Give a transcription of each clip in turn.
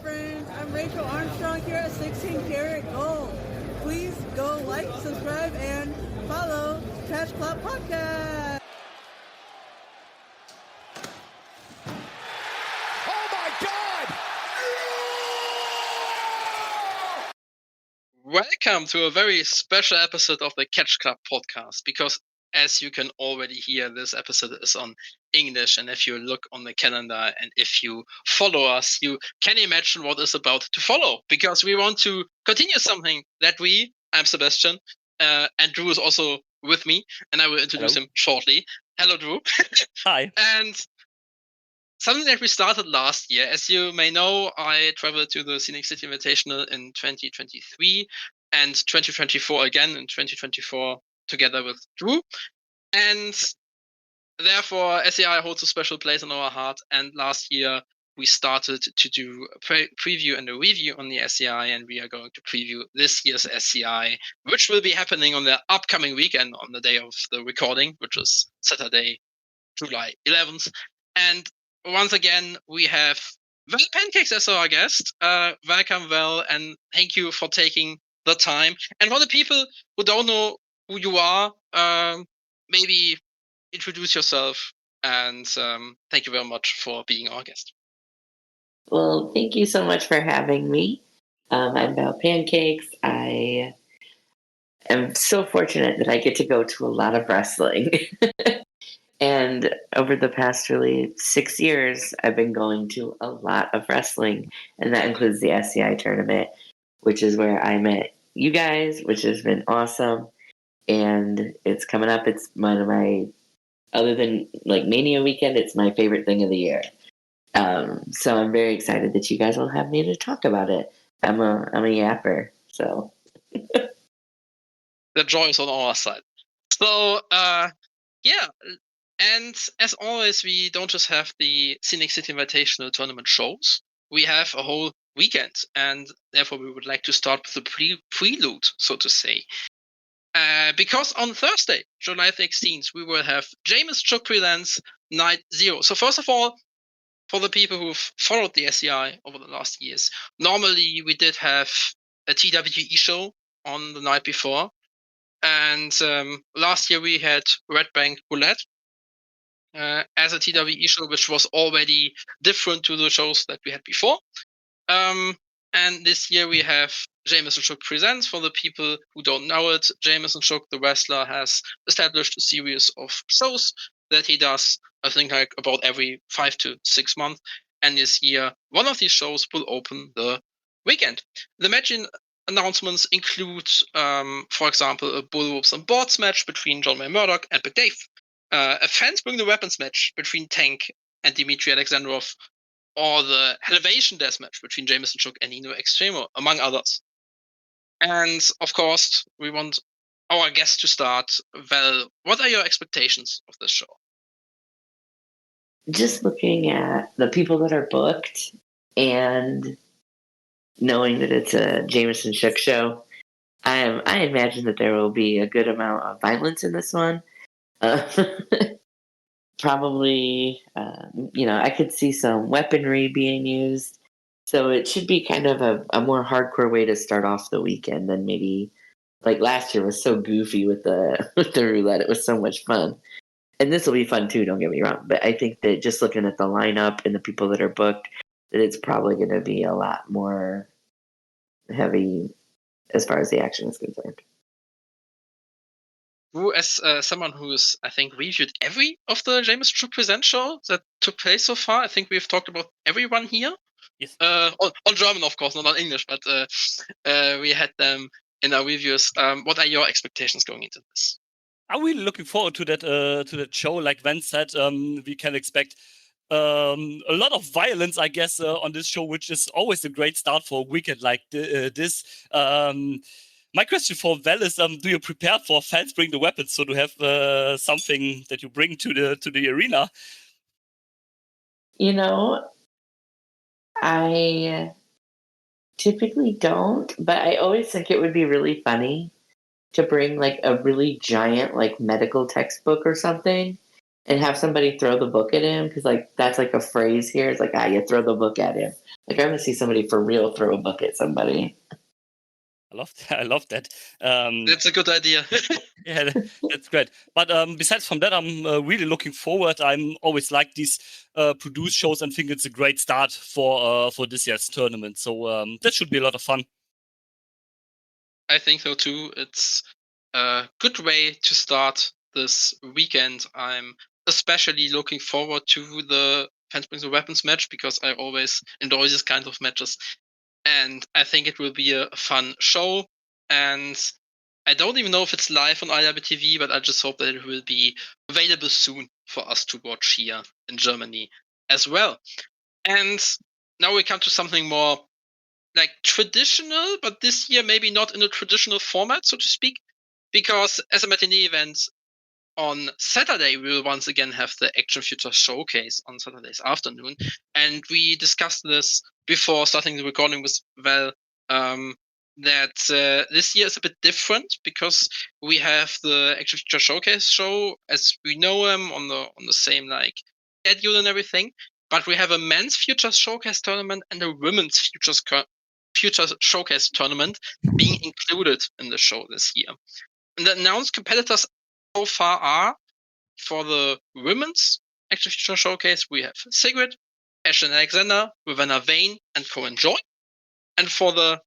friends. I'm Rachel Armstrong here at 16 Karat Gold. Please go like, subscribe, and follow Catch Club Podcast. Oh my God! Welcome to a very special episode of the Catch Club Podcast, because as you can already hear, this episode is on English, and if you look on the calendar and if you follow us, you can imagine what is about to follow, because we want to continue something that I'm Sebastian, and Drew is also with me, and I will introduce him shortly. Hello, Drew. Hi. And something that we started last year. As you may know, I traveled to the Scenic City Invitational in 2023 and 2024 again in 2024 together with Drew. And therefore, SCI holds a special place in our heart. And last year, we started to do a preview and a review on the SCI, and we are going to preview this year's SCI, which will be happening on the upcoming weekend on the day of the recording, which is Saturday, July 11th. And once again, we have Val Pancakes as our guest. Welcome, Val, and thank you for taking the time. And for the people who don't know who you are, maybe introduce yourself, and thank you very much for being our guest. Well, thank you so much for having me. I'm Val Pancakes. I am so fortunate that I get to go to a lot of wrestling. And over the past really 6 years, I've been going to a lot of wrestling, and that includes the SCI tournament, which is where I met you guys, which has been awesome. And it's coming up. It's one of my, other than like Mania weekend, it's my favorite thing of the year. So I'm very excited that you guys will have me to talk about it. I'm a yapper, so. The joy is on our side. So, yeah. And as always, we don't just have the Scenic City Invitational Tournament shows. We have a whole weekend, and therefore we would like to start with the prelude, so to say. Because on Thursday, July 16th, we will have James Chook Presents Night Zero. So first of all, for the people who've followed the SCI over the last years, normally we did have a TWE show on the night before. And last year we had Red Bank Roulette as a TWE show, which was already different to the shows that we had before. And this year we have Jameson Shook Presents. For the people who don't know it, Jameson Shook, the wrestler, has established a series of shows that he does, I think, like about every 5 to 6 months. And this year, one of these shows will open the weekend. The match announcements include, for example, a Bull Whoops and Boards match between John May Murdoch and Big Dave. A Fans Bring the Weapons match between Tank and Dmitry Alexandrov, or the Elevation Death match between Jameson Shook and Nino Extremo, among others. And of course, we want our guest to start. Well, what are your expectations of this show? Just looking at the people that are booked and knowing that it's a Jameson Shook show, I imagine that there will be a good amount of violence in this one. Probably, I could see some weaponry being used. So it should be kind of a more hardcore way to start off the weekend than maybe like last year was so goofy with the roulette. It was so much fun. And this will be fun too, don't get me wrong. But I think that just looking at the lineup and the people that are booked, that it's probably going to be a lot more heavy as far as the action is concerned. Who, as someone who's, I think, reviewed every of the Jameson Shook Present show that took place so far, I think we've talked about everyone here. Yes. On German, of course, not on English, but we had them in our reviews. What are your expectations going into this? I'm really looking forward to that show. Like Van said, we can expect a lot of violence, I guess, on this show, which is always a great start for a weekend like this. My question for Val is: do you prepare for Fans Bring the Weapons, so to have something that you bring to the arena? I typically don't, but I always think it would be really funny to bring like a really giant like medical textbook or something and have somebody throw the book at him, because like that's like a phrase here. It's like, you throw the book at him. Like, I want to see somebody for real throw a book at somebody. I love that. That's a good idea. Yeah, that's great. But besides from that, I'm really looking forward. I'm always like these produced shows and think it's a great start for this year's tournament. So that should be a lot of fun. I think so too. It's a good way to start this weekend. I'm especially looking forward to the Fans Brings the Weapons match because I always enjoy this kind of matches. And I think it will be a fun show. And I don't even know if it's live on IWTV, but I just hope that it will be available soon for us to watch here in Germany as well. And now we come to something more like traditional, but this year maybe not in a traditional format, so to speak, because as a matinee event on Saturday, we will once again have the Action Future Showcase on Saturday's afternoon. And we discussed this before starting the recording with Val, that this year is a bit different because we have the Action Future Showcase show as we know them on the same like schedule and everything. But we have a men's Futures Showcase tournament and a women's Futures Showcase tournament being included in the show this year. And the announced competitors so far are, for the women's Action Future Showcase, we have Sigrid, Ashlyn Alexander, Ravenna Vane, and Cohen Joy. And for the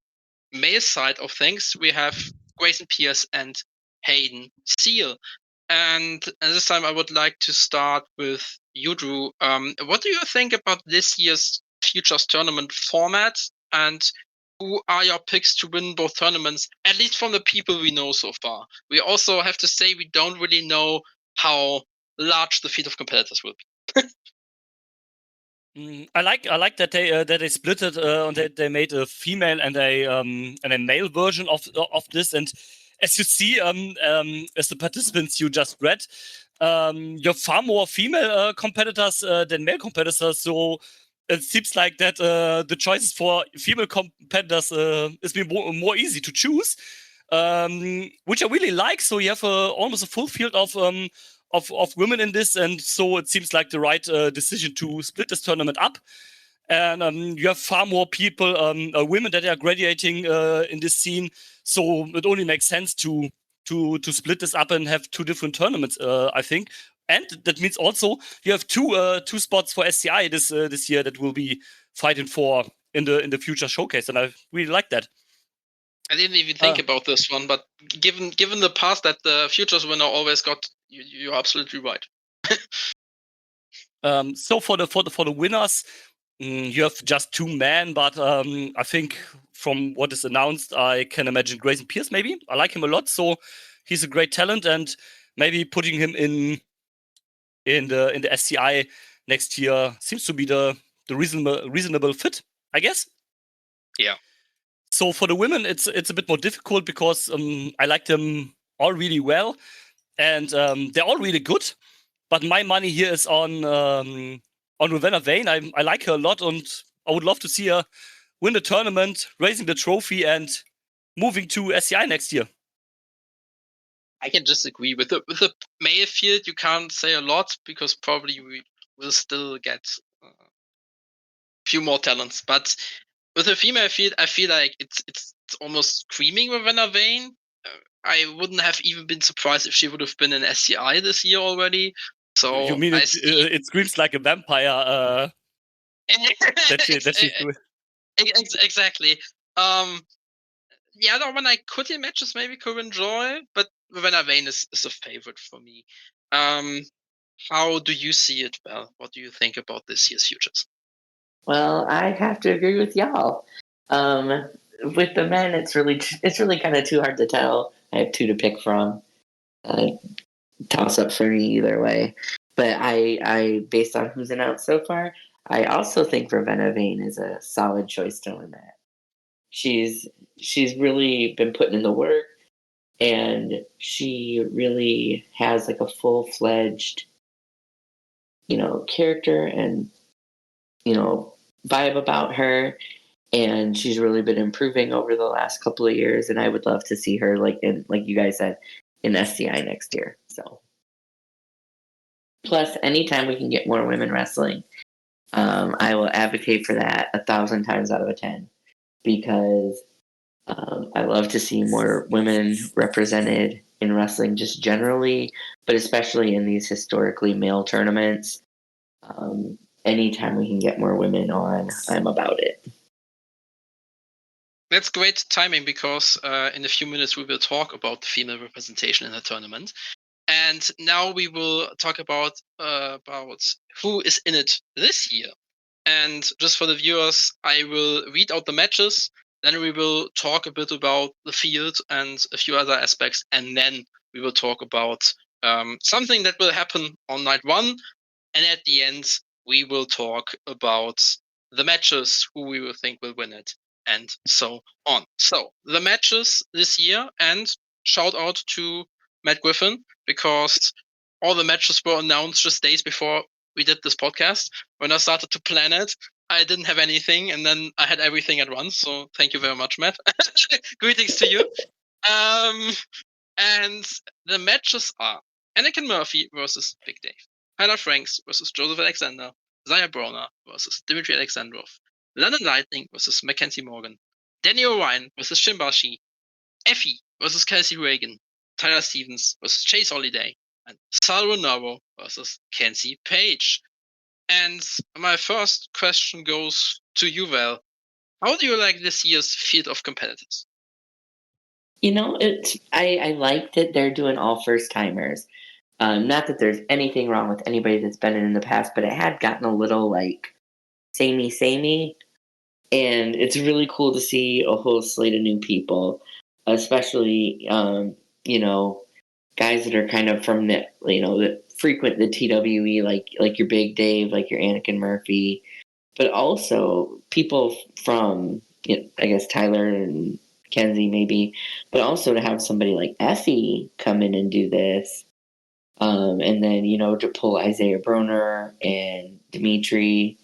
male side of things, we have Grayson Pierce and Hayden Seal. And this time I would like to start with you, Drew. What do you think about this year's Futures tournament format? And who are your picks to win both tournaments, at least from the people we know so far? We also have to say we don't really know how large the field of competitors will be. I like that they split it and they made a female and a male version of this. And as you see, as the participants you just read, you have far more female competitors than male competitors. So it seems like that the choices for female competitors is more easy to choose, which I really like. So you have almost a full field of women in this, and so it seems like the right decision to split this tournament up. And you have far more people, women that are graduating in this scene. So it only makes sense to split this up and have two different tournaments, I think. And that means also you have two spots for SCI this year that will be fighting for in the future showcase, and I really like that. I didn't even think about this one, but given the past that the Futures winner always got, you're absolutely right. So for the winners, you have just two men, but I think from what is announced, I can imagine Grayson Pierce. Maybe I like him a lot, so he's a great talent, and maybe putting him in the SCI next year seems to be the reasonable fit, I guess. Yeah. So for the women, it's a bit more difficult because I like them all really well, and they're all really good. But my money here is on Ravenna Vane. I like her a lot, and I would love to see her win the tournament, raising the trophy, and moving to SCI next year. I can just agree with the male field. You can't say a lot because probably we will still get a few more talents. But with the female field, I feel like it's almost screaming Ravenna Vane. I wouldn't have even been surprised if she would have been in SCI this year already. So you mean it screams like a vampire? That she's doing. Exactly. The other one I could imagine is maybe Corinne Joy, but Ravenna Vane is a favorite for me. How do you see it, Val? What do you think about this year's Futures? Well, I have to agree with y'all. With the men, it's really kind of too hard to tell. I have two to pick from. Toss up for me either way. But I based on who's announced so far, I also think Ravenna Vane is a solid choice to win that. She's really been putting in the work, and she really has like a full-fledged, character and vibe about her, and she's really been improving over the last couple of years, and I would love to see her like you guys said, in SCI next year. So Plus, anytime we can get more women wrestling, I will advocate for that 1,000 times out of 10 because I love to see more women represented in wrestling just generally, but especially in these historically male tournaments. Anytime we can get more women on, I'm about it. That's great timing because in a few minutes we will talk about the female representation in the tournament. And now we will talk about who is in it this year. And just for the viewers, I will read out the matches, then we will talk a bit about the field and a few other aspects, and then we will talk about something that will happen on night one. And at the end, we will talk about the matches, who we will think will win it, and so on. So the matches this year, and shout out to Matt Griffin, because all the matches were announced just days before we did this podcast. When I started to plan it, I didn't have anything, and then I had everything at once. So thank you very much, Matt. Greetings to you. And the matches are Anakin Murphy versus Big Dave, Tyler Franks versus Joseph Alexander, Zaya Browner versus Dimitri Alexandrov, London Lightning versus Mackenzie Morgan, Danny O'Ryan versus Shimbashi, Effie versus Kelsey Reagan, Tyler Stevens versus Chase Holiday, and Sal Renaro versus Kenzie Page. And my first question goes to you, Val. How do you like this year's field of competitors? You know, I like that they're doing all first timers. Not that there's anything wrong with anybody that's been in the past, but it had gotten a little like samey. And it's really cool to see a whole slate of new people, especially, guys that are kind of from the, that frequent the TWE, like your Big Dave, like your Anakin Murphy, but also people from, I guess, Tyler and Kenzie maybe, but also to have somebody like Effie come in and do this. And then, to pull Isaiah Broner and Dimitri.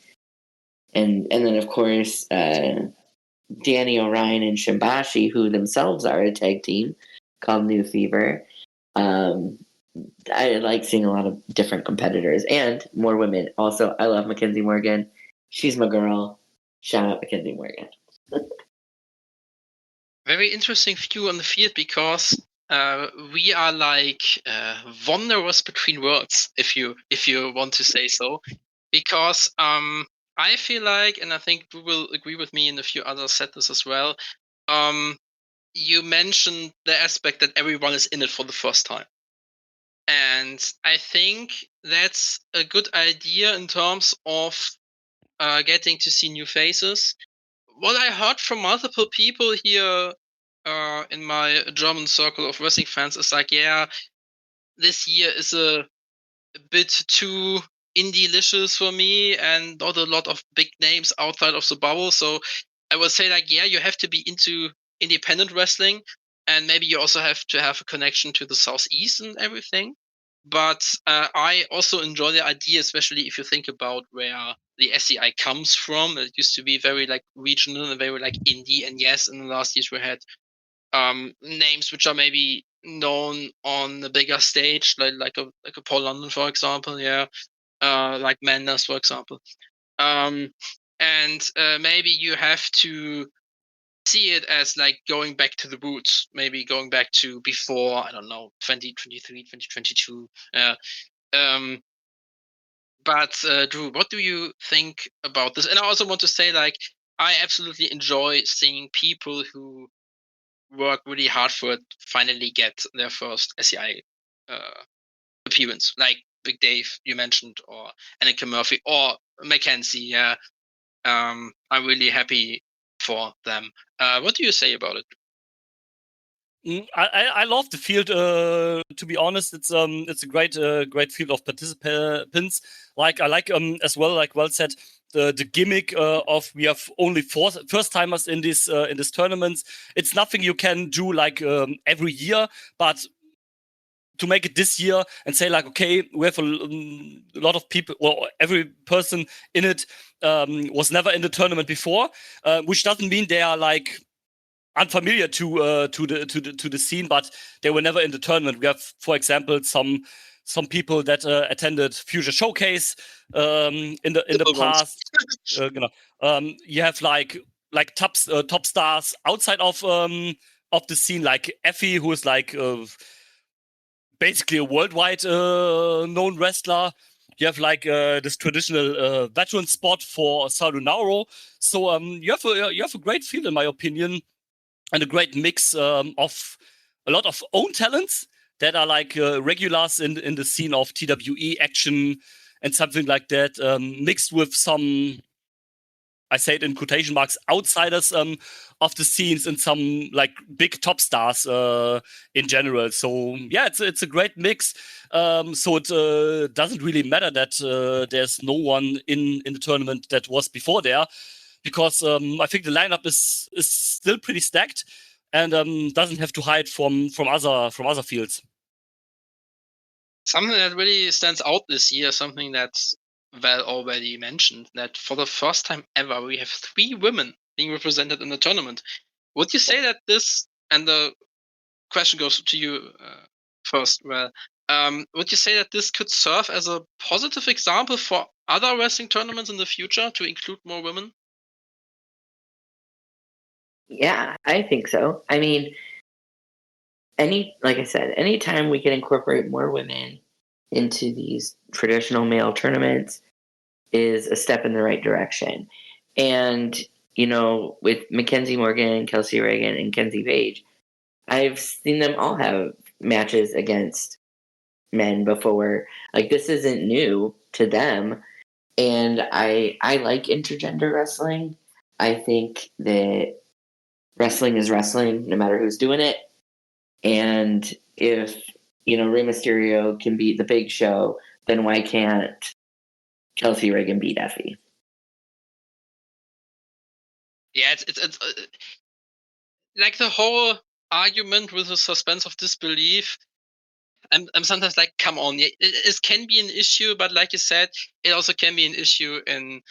And then, of course, Danny O'Ryan and Shimbashi, who themselves are a tag team called New Fever. I like seeing a lot of different competitors and more women. Also, I love Mackenzie Morgan. She's my girl. Shout out Mackenzie Morgan. Very interesting view on the field because we are like wanderers between worlds, if you want to say so. Because I feel like, and I think you will agree with me and a few others said this as well, you mentioned the aspect that everyone is in it for the first time. And I think that's a good idea in terms of getting to see new faces. What I heard from multiple people here in my German circle of wrestling fans is like, yeah, this year is a bit too indie-licious for me and not a lot of big names outside of the bubble. So I would say, like, yeah, you have to be into independent wrestling, and maybe you also have to have a connection to the Southeast and everything. But I also enjoy the idea, especially if you think about where the SCI comes from. It used to be very like regional and very like indie. And yes, in the last years we had names which are maybe known on the bigger stage, like a Paul London, for example. Yeah, like Mendes, for example. And maybe you have to see it as like going back to the roots, maybe going back to before, I don't know, 2023, 2022. But Drew, what do you think about this? And I also want to say, like, I absolutely enjoy seeing people who work really hard for it finally get their first SCI appearance, like Big Dave you mentioned, or Anakin Murphy, or Mackenzie. Yeah, I'm really happy for them. What do you say about it? I love the field. To be honest, it's a great field of participants. Like I like as well, like Well said, the gimmick of we have only first timers in this tournaments. It's nothing you can do like every year, but to make it this year and say like, okay, we have a lot of people, or every person in it was never in the tournament before, which doesn't mean they are like unfamiliar to the scene, but they were never in the tournament. We have, for example, some some people that attended Future Showcase in the past. You have like top stars outside of the scene, like Effie, who is like basically a worldwide known wrestler. You have like this traditional veteran spot for Sarunaro. So you have a great field, in my opinion, and a great mix of a lot of own talents that are like regulars in the scene of TWE action and something like that, mixed with some, I say it in quotation marks, outsiders of the scenes and some like big top stars in general. So yeah, it's a great mix. So it doesn't really matter that there's no one in the tournament that was before there, because I think the lineup is still pretty stacked and doesn't have to hide from other fields. Something that really stands out this year, something that Val already mentioned, that for the first time ever, we have 3 women being represented in the tournament. Would you say that this, and the question goes to you first, Val, would you say that this could serve as a positive example for other wrestling tournaments in the future to include more women? Yeah, I think so. I mean, like I said, anytime we can incorporate more women into these traditional male tournaments is a step in the right direction. And, with Mackenzie Morgan, Kelsey Reagan, and Kenzie Page, I've seen them all have matches against men before. Like, this isn't new to them. And I like intergender wrestling. I think that wrestling is wrestling, no matter who's doing it. And if, Rey Mysterio can beat the Big Show, then why can't Kelsey Reagan beat Effie? Yeah, it's like the whole argument with the suspense of disbelief. I'm sometimes like, come on, it can be an issue, but like you said, it also can be an issue in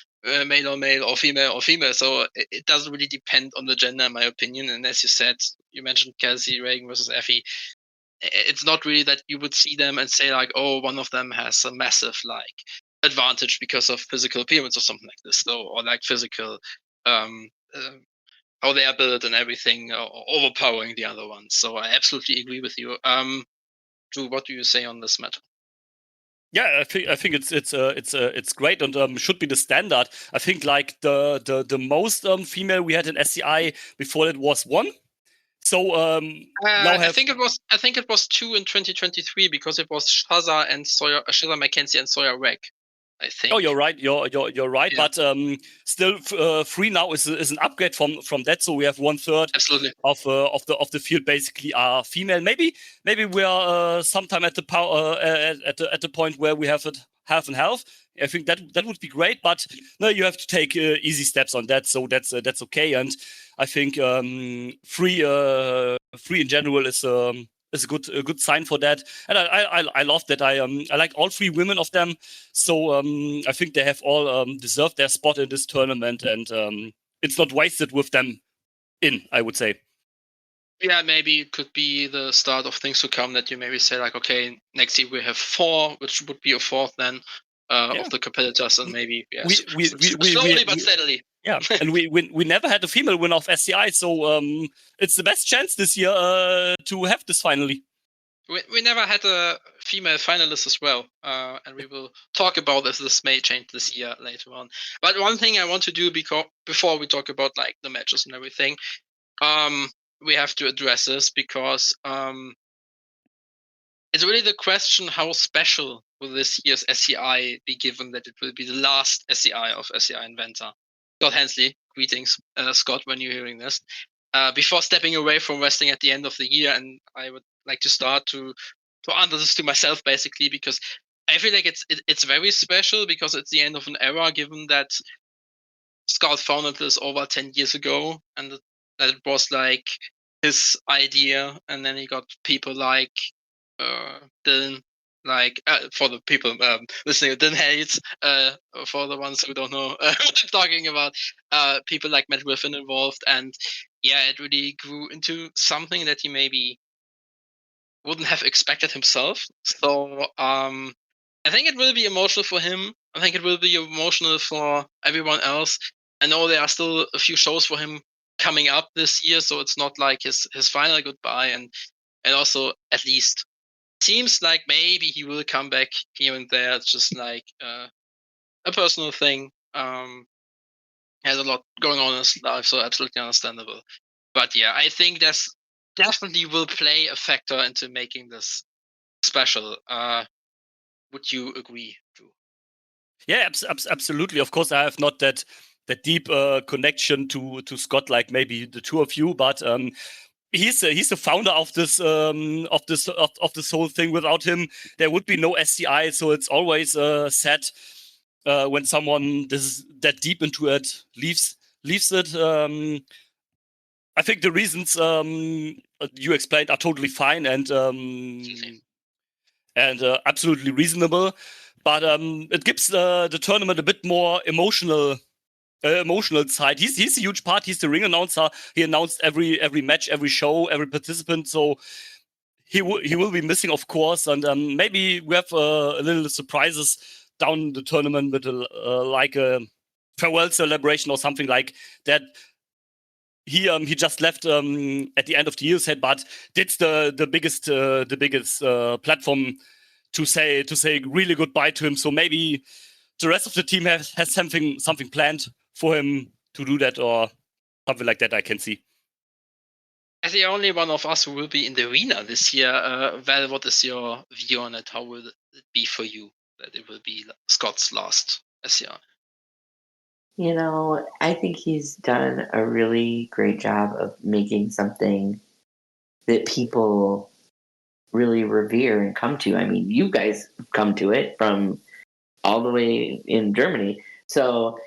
male or male or female. So it doesn't really depend on the gender, in my opinion. And as you said, you mentioned Kelsey Reagan versus Effie. It's not really that you would see them and say like, oh, one of them has a massive like advantage because of physical appearance or something like this, though, or like physical how they are built and everything, overpowering the other ones. So I absolutely agree with you. Drew, what do you say on this matter? Yeah, I think it's great and should be the standard. I think like the most female we had in SCI before it was 1. So I think it was 2 in 2023 because it was Shaza McKenzie and Sawyer Wreck. I think. Oh, you're right. You're right. Yeah. But still, 3 now is an upgrade from that. So we have 1/3 absolutely of the field basically are female. Maybe we are sometime at the point where we have it half and half. I think that would be great. But no, you have to take easy steps on that. So that's okay. And I think 3 in general is a good sign for that, and I love that. I like all 3 women of them, so I think they have all deserved their spot in this tournament, and it's not wasted with them in, I would say. Yeah, maybe it could be the start of things to come, that you maybe say like, okay, next year we have 4, which would be a 4th then of the competitors, and maybe slowly but steadily. Yeah, and we never had a female winner of SCI, so it's the best chance this year to have this finally. We never had a female finalist as well, and we will talk about this may change this year later on. But one thing I want to do before we talk about like the matches and everything, we have to address this because it's really the question: how special will this year's SCI be, given that it will be the last SCI of SCI Inventor? Scott Hensley, greetings, Scott, when you're hearing this. Before stepping away from wrestling at the end of the year, and I would like to start to answer this to myself, basically, because I feel like it's very special because it's the end of an era, given that Scott founded this over 10 years ago, and that it was like his idea, and then he got people like Dylan, like for the people listening, Dylan Hayes, for the ones who don't know what I'm talking about, people like Matt Griffin involved, and yeah, it really grew into something that he maybe wouldn't have expected himself. So I think it will be emotional for him. I think it will be emotional for everyone else. I know there are still a few shows for him coming up this year, so it's not like his final goodbye. And also, at least seems like maybe he will come back here and there. It's just like a personal thing. Has a lot going on in his life, so absolutely understandable. But yeah, I think that's definitely will play a factor into making this special. Would you agree, Drew? Yeah, absolutely. Of course, I have not that deep connection to Scott like maybe the two of you, but he's the founder of this whole thing. Without him, there would be no SCI. So it's always sad when someone that deep into it leaves it. I think the reasons you explained are totally fine and absolutely reasonable. But it gives the tournament a bit more emotional side. He's a huge part. He's the ring announcer. He announced every match, every show, every participant. So he will be missing, of course. And maybe we have a little surprises down the tournament with like a farewell celebration or something like that. He just left at the end of the year, said, but that's the biggest platform to say really goodbye to him. So maybe the rest of the team has something planned for him to do that or something like that. I can see. As the only one of us who will be in the arena this year, Val, what is your view on it? How will it be for you that it will be Scott's last SCR? You know, I think he's done a really great job of making something that people really revere and come to. I mean, you guys come to it from all the way in Germany. So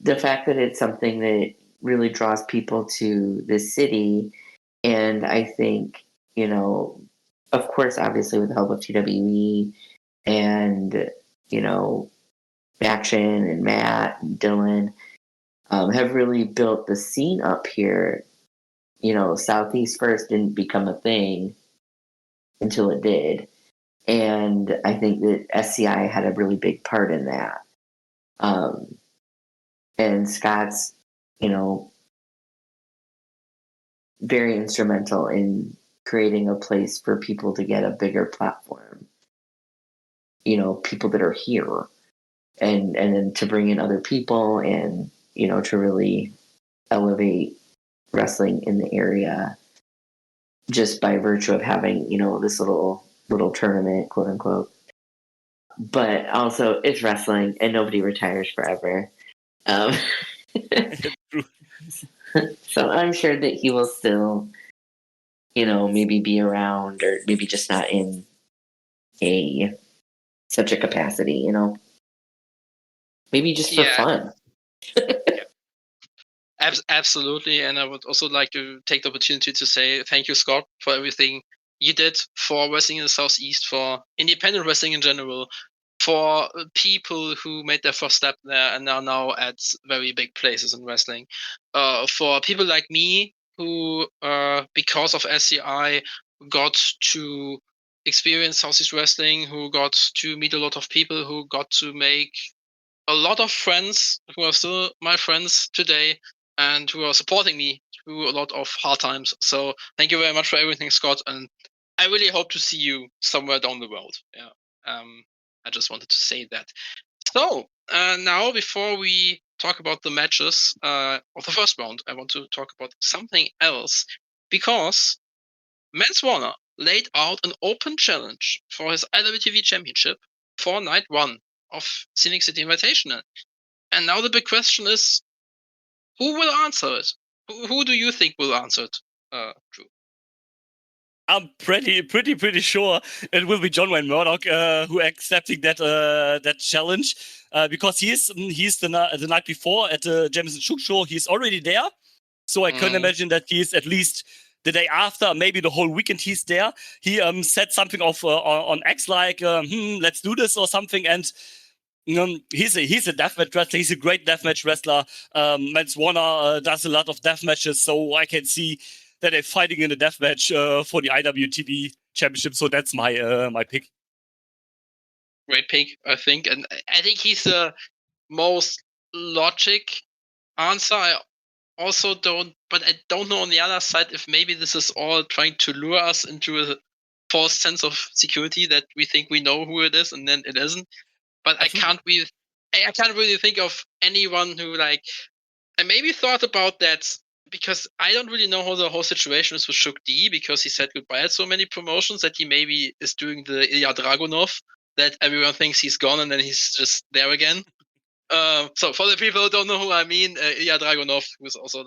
the fact that it's something that really draws people to this city, and I think, you know, of course, obviously with the help of TWE and, you know, Action and Matt and Dylan have really built the scene up here. You know, Southeast First didn't become a thing until it did. And I think that SCI had a really big part in that. And Scott's, you know, very instrumental in creating a place for people to get a bigger platform. You know, people that are here. And then to bring in other people and, you know, to really elevate wrestling in the area just by virtue of having, you know, this little tournament, quote unquote. But also it's wrestling and nobody retires forever. So I'm sure that he will still, you know, maybe be around or maybe just not in such a capacity, you know. Maybe just for fun. Absolutely. And I would also like to take the opportunity to say thank you, Scott, for everything you did for wrestling in the Southeast, for independent wrestling in general, for people who made their first step there and are now at very big places in wrestling, for people like me who, because of SCI, got to experience Southeast wrestling, who got to meet a lot of people, who got to make a lot of friends who are still my friends today and who are supporting me through a lot of hard times. So thank you very much for everything, Scott. And I really hope to see you somewhere down the road. Yeah. I just wanted to say that. So now, before we talk about the matches of the first round, I want to talk about something else, because Mans Warner laid out an open challenge for his IWTV Championship for night one of Scenic City Invitational. And now the big question is, who will answer it? Who do you think will answer it, Drew? I'm pretty sure it will be John Wayne Murdoch who accepting that challenge because he's the night before at the Jameson Shook show. He's already there, so I can imagine that he's at least the day after, maybe the whole weekend he's there. He said something on X like, let's do this or something, and he's a deathmatch wrestler. He's a great deathmatch wrestler. Mans Warner does a lot of death matches, so I can see that they're fighting in a deathmatch for the IWTV championship. So that's my pick. Great pick, I think, and I think he's the most logic answer. I also don't know on the other side if maybe this is all trying to lure us into a false sense of security that we think we know who it is and then it isn't. But I can't really think of anyone who I maybe thought about that because I don't really know how the whole situation is with Shuk D because he said goodbye at so many promotions that he maybe is doing the Ilya Dragunov that everyone thinks he's gone and then he's just there again. So for the people who don't know who I mean, Ilya Dragunov, who's also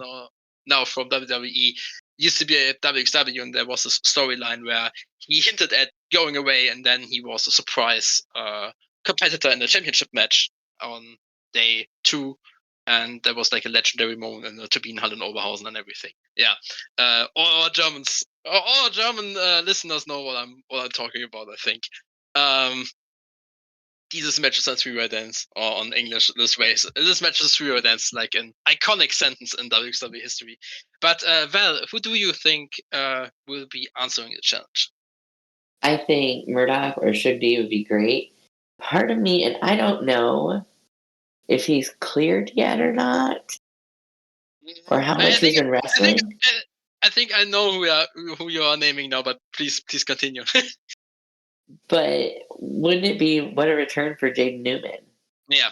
now from WWE, used to be at WXW, and there was a storyline where he hinted at going away, and then he was a surprise competitor in the championship match on day 2, and there was like a legendary moment in the Turbinenhalle in Oberhausen and everything. Yeah, all German listeners know what I'm talking about. I think. Dieses Match ist ein Three-Way Dance, or on English this way. This match is a Three-Way Dance, like an iconic sentence in WWE history. But Val, who do you think will be answering the challenge? I think Murdoch or Shug D would be great. Part of me, and I don't know if he's cleared yet or not, or how much he's been wrestling. I think I know who you are naming now, but please continue. But wouldn't it be what a return for Jaden Newman? Yeah,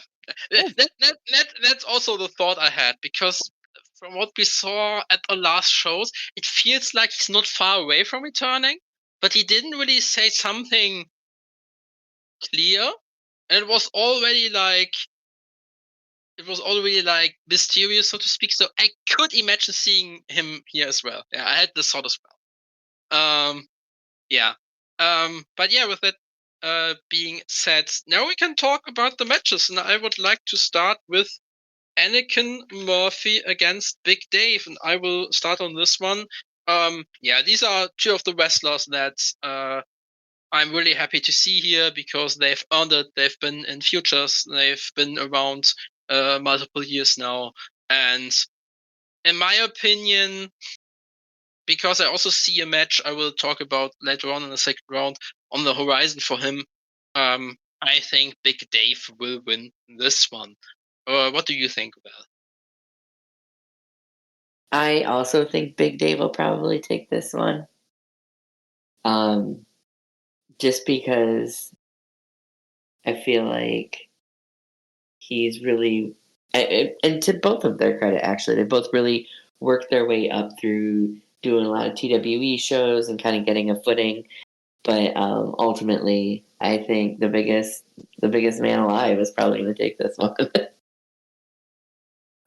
that's also the thought I had, because from what we saw at the last shows, it feels like he's not far away from returning, but he didn't really say something clear, and it was already like mysterious, so to speak. So I could imagine seeing him here as well. Yeah, I had this thought as well. Yeah. But yeah, with that being said, now we can talk about the matches, and I would like to start with Anakin Murphy against Big Dave, and I will start on this one. Yeah, these are two of the wrestlers that I'm really happy to see here because they've earned it. They've been in futures. They've been around multiple years now, and in my opinion, because I also see a match I will talk about later on in the second round on the horizon for him, I think Big Dave will win this one. What do you think, Val? I also think Big Dave will probably take this one. Just because I feel like he's really, and to both of their credit, actually, they both really worked their way up through doing a lot of TWE shows and kind of getting a footing. But ultimately, I think the biggest man alive is probably going to take this one.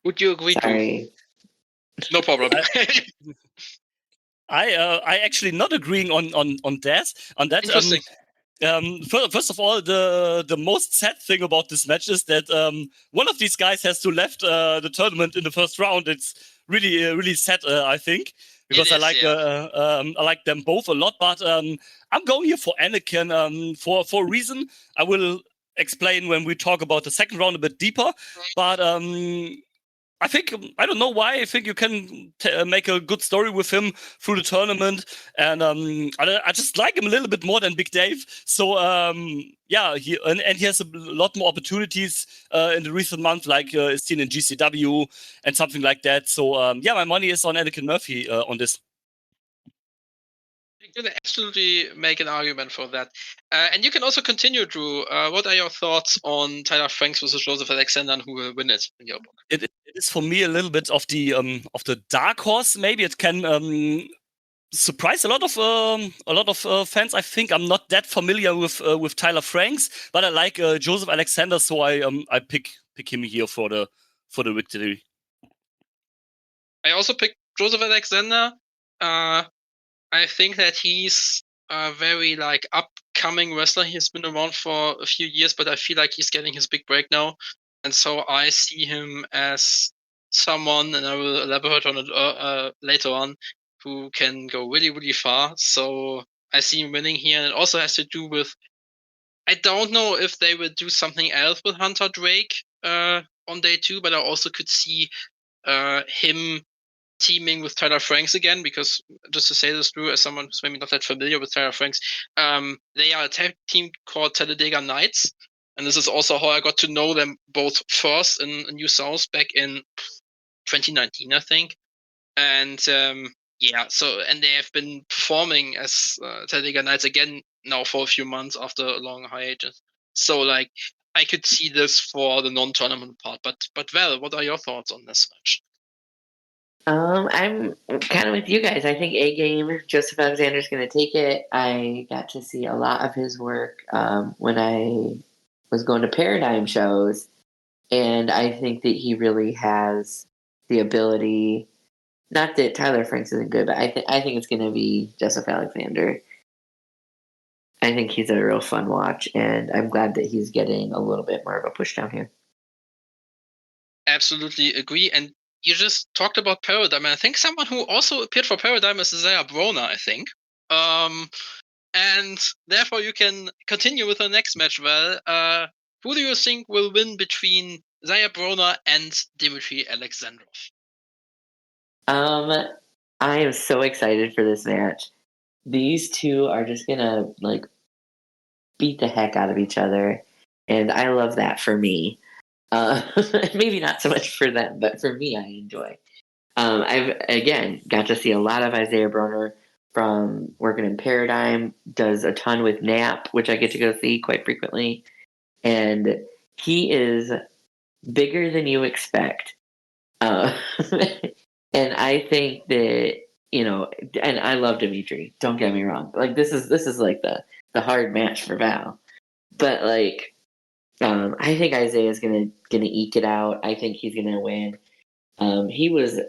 Would you agree? Sorry. No problem. I actually not agreeing on that. Interesting. First of all, the most sad thing about this match is that one of these guys has to left the tournament in the first round. It's really sad, I think, because I like them both a lot. But I'm going here for Anakin for a reason I will explain when we talk about the second round a bit deeper. But I think, I don't know why, I think you can make a good story with him through the tournament. And I just like him a little bit more than Big Dave. So, yeah, he has a lot more opportunities in the recent months, like seen in GCW and something like that. So, yeah, my money is on Anakin Murphy on this. You can absolutely make an argument for that. And you can also continue, Drew. What are your thoughts on Tyler Franks versus Joseph Alexander, and who will win it in your book? It is for me a little bit of the dark horse. Maybe it can surprise a lot of fans. I think I'm not that familiar with Tyler Franks, but I like Joseph Alexander, so I pick him here for the victory. I also picked Joseph Alexander. I think that he's a very upcoming wrestler. He's been around for a few years, but I feel like he's getting his big break now. And so I see him as someone, and I will elaborate on it later on, who can go really, really far. So I see him winning here. And it also has to do with, I don't know if they will do something else with Hunter Drake on day 2, but I also could see him teaming with Tyler Franks again, because just to say this, Drew, as someone who's maybe not that familiar with Tyler Franks, they are a tag team called Talladega Nights. And this is also how I got to know them both first in New South back in 2019, I think. And and they have been performing as Talladega Nights again now for a few months after a long hiatus. So like I could see this for the non-tournament part. But Val, what are your thoughts on this match? I'm kind of with you guys. I think A Game, Joseph Alexander's going to take it. I got to see a lot of his work when I was going to Paradigm shows, and I think that he really has the ability. Not that Tyler Franks isn't good, but I think it's going to be Joseph Alexander. I think he's a real fun watch, and I'm glad that he's getting a little bit more of a push down here. Absolutely agree. And you just talked about Paradigm, and I think someone who also appeared for Paradigm is Isaiah Broner, I think. And therefore you can continue with the next match. Well, who do you think will win between Isaiah Broner and Dmitry Alexandrov? I am so excited for this match. These two are just gonna like beat the heck out of each other, and I love that for me. Maybe not so much for them, but for me, I enjoy. I've again got to see a lot of Isaiah Broner from working in Paradigm. Does a ton with Nap, which I get to go see quite frequently, and he is bigger than you expect. And I think that, and I love Dimitri. Don't get me wrong. Like this is like the hard match for Val, but like I think Isaiah's gonna eke it out. I think he's gonna win. He was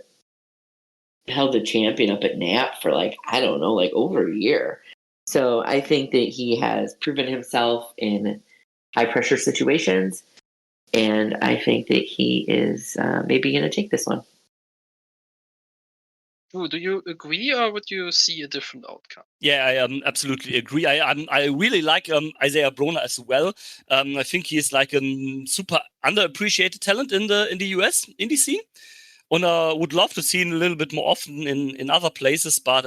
held the champion up at Nap for like I don't know, like over a year. So I think that he has proven himself in high pressure situations, and I think that he is maybe gonna take this one. Do you agree, or would you see a different outcome? Yeah, I absolutely agree. I really like Isaiah Broner as well. I think he is like a super underappreciated talent in the US indie scene, and would love to see him a little bit more often in other places. But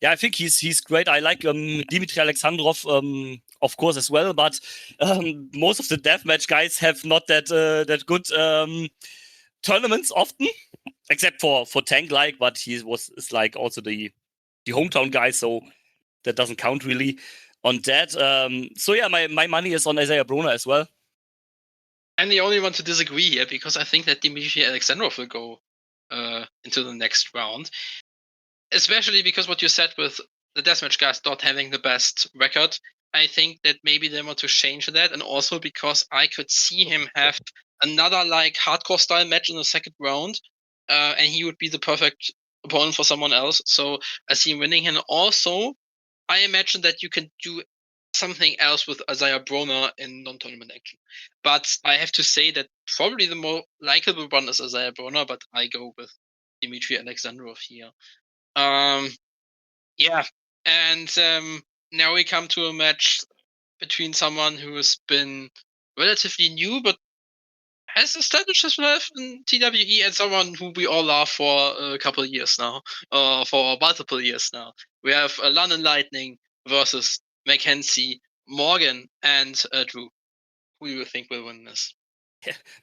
yeah, I think he's great. I like Dmitry Alexandrov, of course, as well. But most of the deathmatch guys have not that good tournaments often. Except for Tank, but he is like also the hometown guy, so that doesn't count really on that. So yeah, my money is on Isaiah Broner as well. I'm the only one to disagree here because I think that Dmitry Alexandrov will go into the next round, especially because what you said with the deathmatch guys not having the best record. I think that maybe they want to change that, and also because I could see him have another like hardcore style match in the second round. And he would be the perfect opponent for someone else. So I see him winning. And also, I imagine that you can do something else with Isaiah Broner in non-tournament action. But I have to say that probably the more likable one is Isaiah Broner, but I go with Dmitry Alexandrov here. Yeah. And now we come to a match between someone who has been relatively new, but has established himself in TWE and someone who we all love for a couple of years now, for multiple years now. We have London Lightning versus Mackenzie, Morgan, and Drew. Who do you think will win this?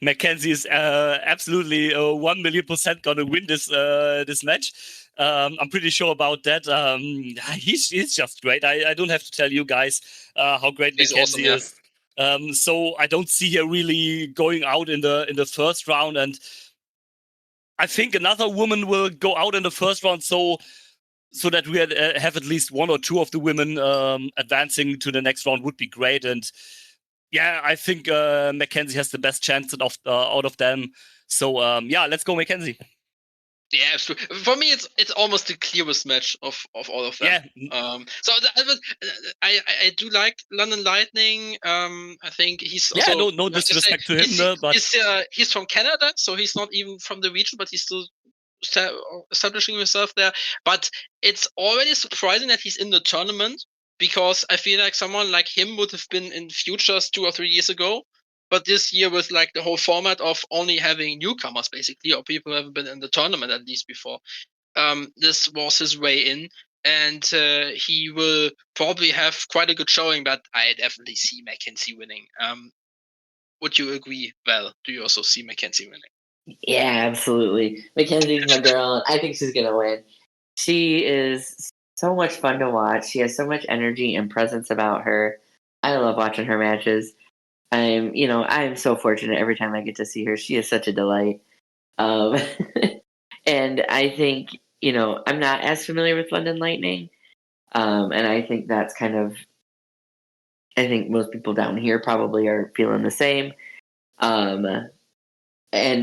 Mackenzie is absolutely 1,000,000% gonna win this match. I'm pretty sure about that. He's just great. I don't have to tell you guys how great He's Mackenzie awesome, is. So I don't see her really going out in the first round, and I think another woman will go out in the first round. So that we have at least one or two of the women advancing to the next round would be great. And yeah, I think Mackenzie has the best chance out of them. So yeah, let's go Mackenzie. Yeah, absolutely. For me, it's almost the clearest match of all of them. Yeah. So I do like London Lightning. I think he's also no disrespect to him, but he's from Canada, so he's not even from the region, but he's still establishing himself there. But it's already surprising that he's in the tournament because I feel like someone like him would have been in Futures 2 or 3 years ago. But this year with like the whole format of only having newcomers basically, or people who haven't been in the tournament at least before, this was his way in, and he will probably have quite a good showing. But I definitely see Mackenzie winning. Would you agree, Val? Do you also see Mackenzie winning? Yeah, absolutely. Mackenzie's my girl. I think she's gonna win. She is so much fun to watch. She has so much energy and presence about her. I love watching her matches. I'm so fortunate every time I get to see her. She is such a delight. Um, and I think, I'm not as familiar with London Lightning. And I think that's I think most people down here probably are feeling the same. And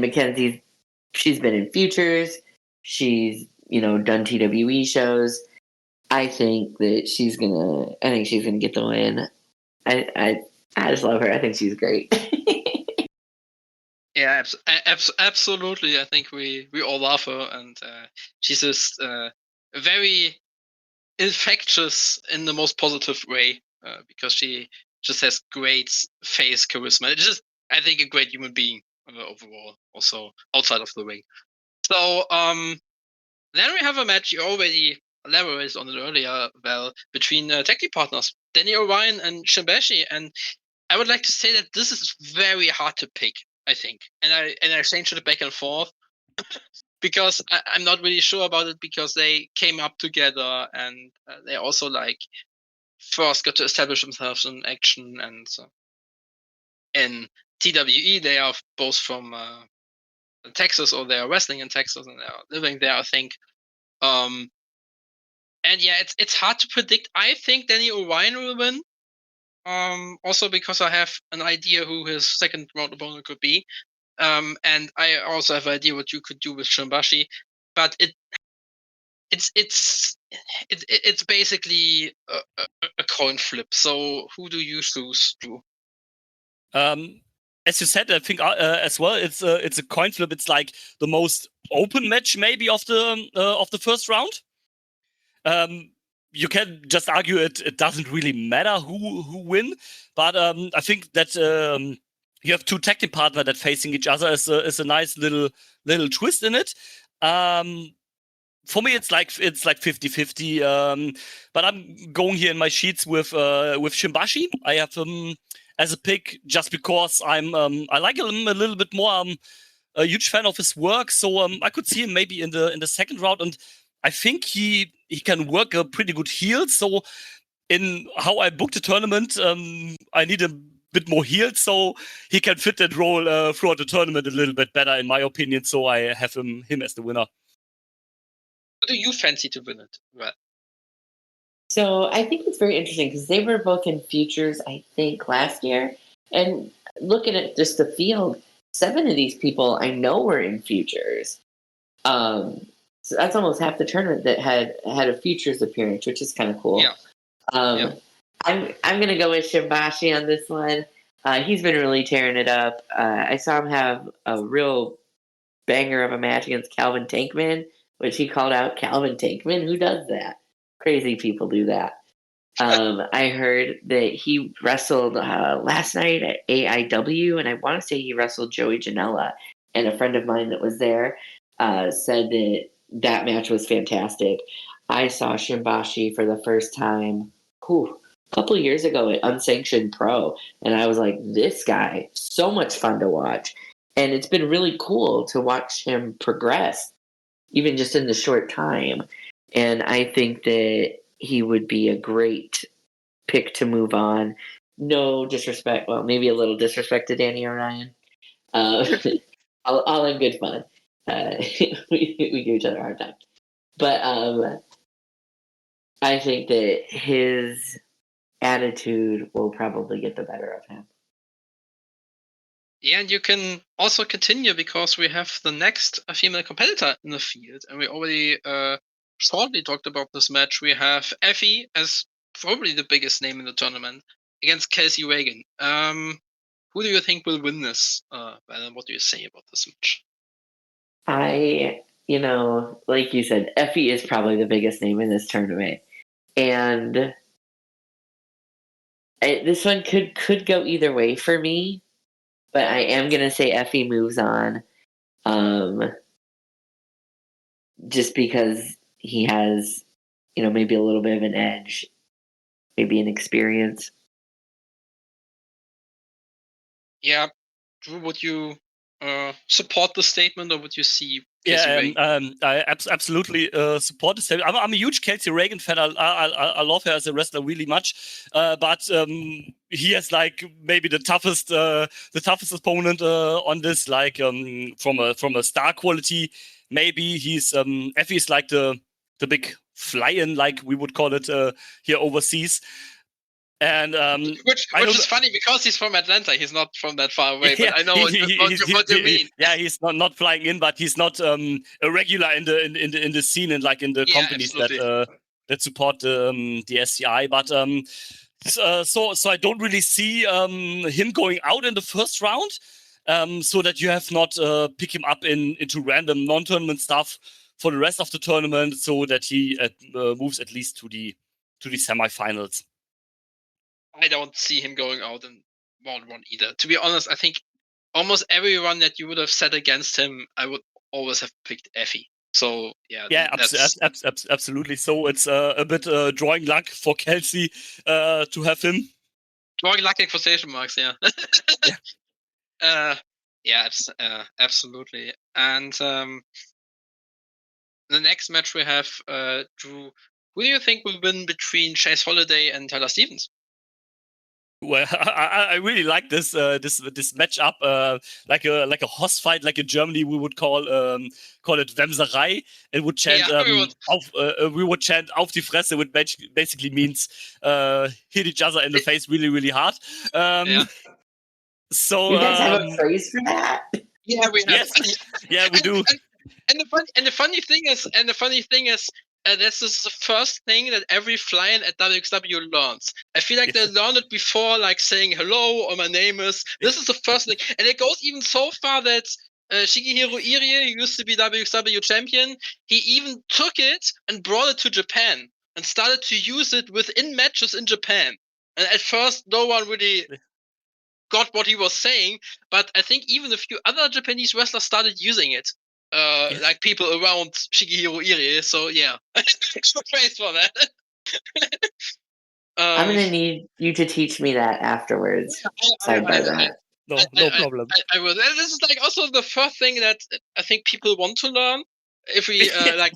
Mackenzie, she's been in futures. She's, done TWE shows. I think she's gonna get the win. I just love her. I think she's great. Yeah, absolutely. I think we all love her, and she's just very infectious in the most positive way, because she just has great face charisma. It's just, I think, a great human being overall, also outside of the ring. So then we have a match you already elaborated on it earlier, Val, between tag team partners Danny O'Ryan and Shimbashi, and I would like to say that this is very hard to pick, I think, and I changed it back and forth because I'm not really sure about it, because they came up together and they also like first got to establish themselves in action, and in TWE they are both from Texas, or they are wrestling in Texas and they are living there, I think. And yeah, it's hard to predict. I think Danny O'Ryan will win. Also because I have an idea who his second round opponent could be. And I also have an idea what you could do with Shimbashi. But it's basically a coin flip. So who do you choose, Drew? As you said, I think as well, it's a coin flip. It's like the most open match maybe of the first round. You can just argue it doesn't really matter who win, but I think that you have two tag team partners that facing each other is a nice little twist in it. For me, it's like 50-50. But I'm going here in my sheets with Shimbashi. I have him as a pick just because I like him a little bit more. I'm a huge fan of his work, so I could see him maybe in the second round, and I think he can work a pretty good heel. So in how I booked the tournament, I need a bit more heel, so he can fit that role throughout the tournament a little bit better, in my opinion. So I have him as the winner. What do you fancy to win it? Well, So I think it's very interesting because they were both in futures, I think, last year. And looking at just the field, 7 of these people I know were in futures. So that's almost half the tournament that had a futures appearance, which is kind of cool. Yeah. I'm going to go with Shimbashi on this one. He's been really tearing it up. I saw him have a real banger of a match against Calvin Tankman, which he called out Calvin Tankman. Who does that? Crazy people do that. I heard that he wrestled last night at AIW, and I want to say he wrestled Joey Janela. And a friend of mine that was there said that match was fantastic. I saw Shimbashi for the first time a couple of years ago at Unsanctioned Pro, and I was like, this guy, so much fun to watch. And it's been really cool to watch him progress, even just in the short time. And I think that he would be a great pick to move on. No disrespect, well, maybe a little disrespect to Danny O'Ryan. All in good fun. We give each other a hard time. But I think that his attitude will probably get the better of him. Yeah, and you can also continue because we have the next female competitor in the field, and we already shortly talked about this match. We have Effie as probably the biggest name in the tournament against Kelsey Reagan. Who do you think will win this? And what do you say about this match? Like you said, Effie is probably the biggest name in this tournament. And this one could go either way for me. but I am gonna say Effie moves on, just because he has, maybe a little bit of an edge, maybe an experience. Yeah, Drew, would you support the statement, or would you see Casey Yeah, Reagan? I absolutely support this. I'm a huge Kelsey Reagan fan. I love her as a wrestler really much, but he has like maybe the toughest opponent on this. Like from a star quality, maybe he's Effie is like the big fly-in, like we would call it here overseas. And which is funny because he's from Atlanta. He's not from that far away, yeah, but I know what you mean. Yeah, he's not flying in, but he's not a regular in the scene and like in the companies that support the SCI. But so I don't really see him going out in the first round. So that you have not pick him up into random non-tournament stuff for the rest of the tournament, so that he moves at least to the semifinals. I don't see him going out in round one either. To be honest, I think almost everyone that you would have said against him, I would always have picked Effie. So yeah, absolutely. So it's a bit drawing luck for Kelsey to have him. Drawing luck in quotation marks, yeah. Absolutely. And the next match we have, Drew. Who do you think will win between Chase Holiday and Tyler Stevens? Well, I really like this matchup, like a hoss fight, like in Germany we would call it Wemserei, and would chant we would chant auf die Fresse, which basically means hit each other in the face really, really hard. So you guys have a phrase for that? Yeah, we have. Yes. Yeah, we do. And the funny thing is, this is the first thing that every fly-in at WXW learns. I feel like they learned it before, like saying hello or my name is. This is the first thing. And it goes even so far that Shigehiro Irie, who used to be WXW champion, he even took it and brought it to Japan and started to use it within matches in Japan. And at first, no one really got what he was saying, but I think even a few other Japanese wrestlers started using it. Like people around Shigehiro Irie, so yeah, extra praise for that. I'm gonna need you to teach me that afterwards. Side by side. No problem. I will. And this is like also the first thing that I think people want to learn. If we like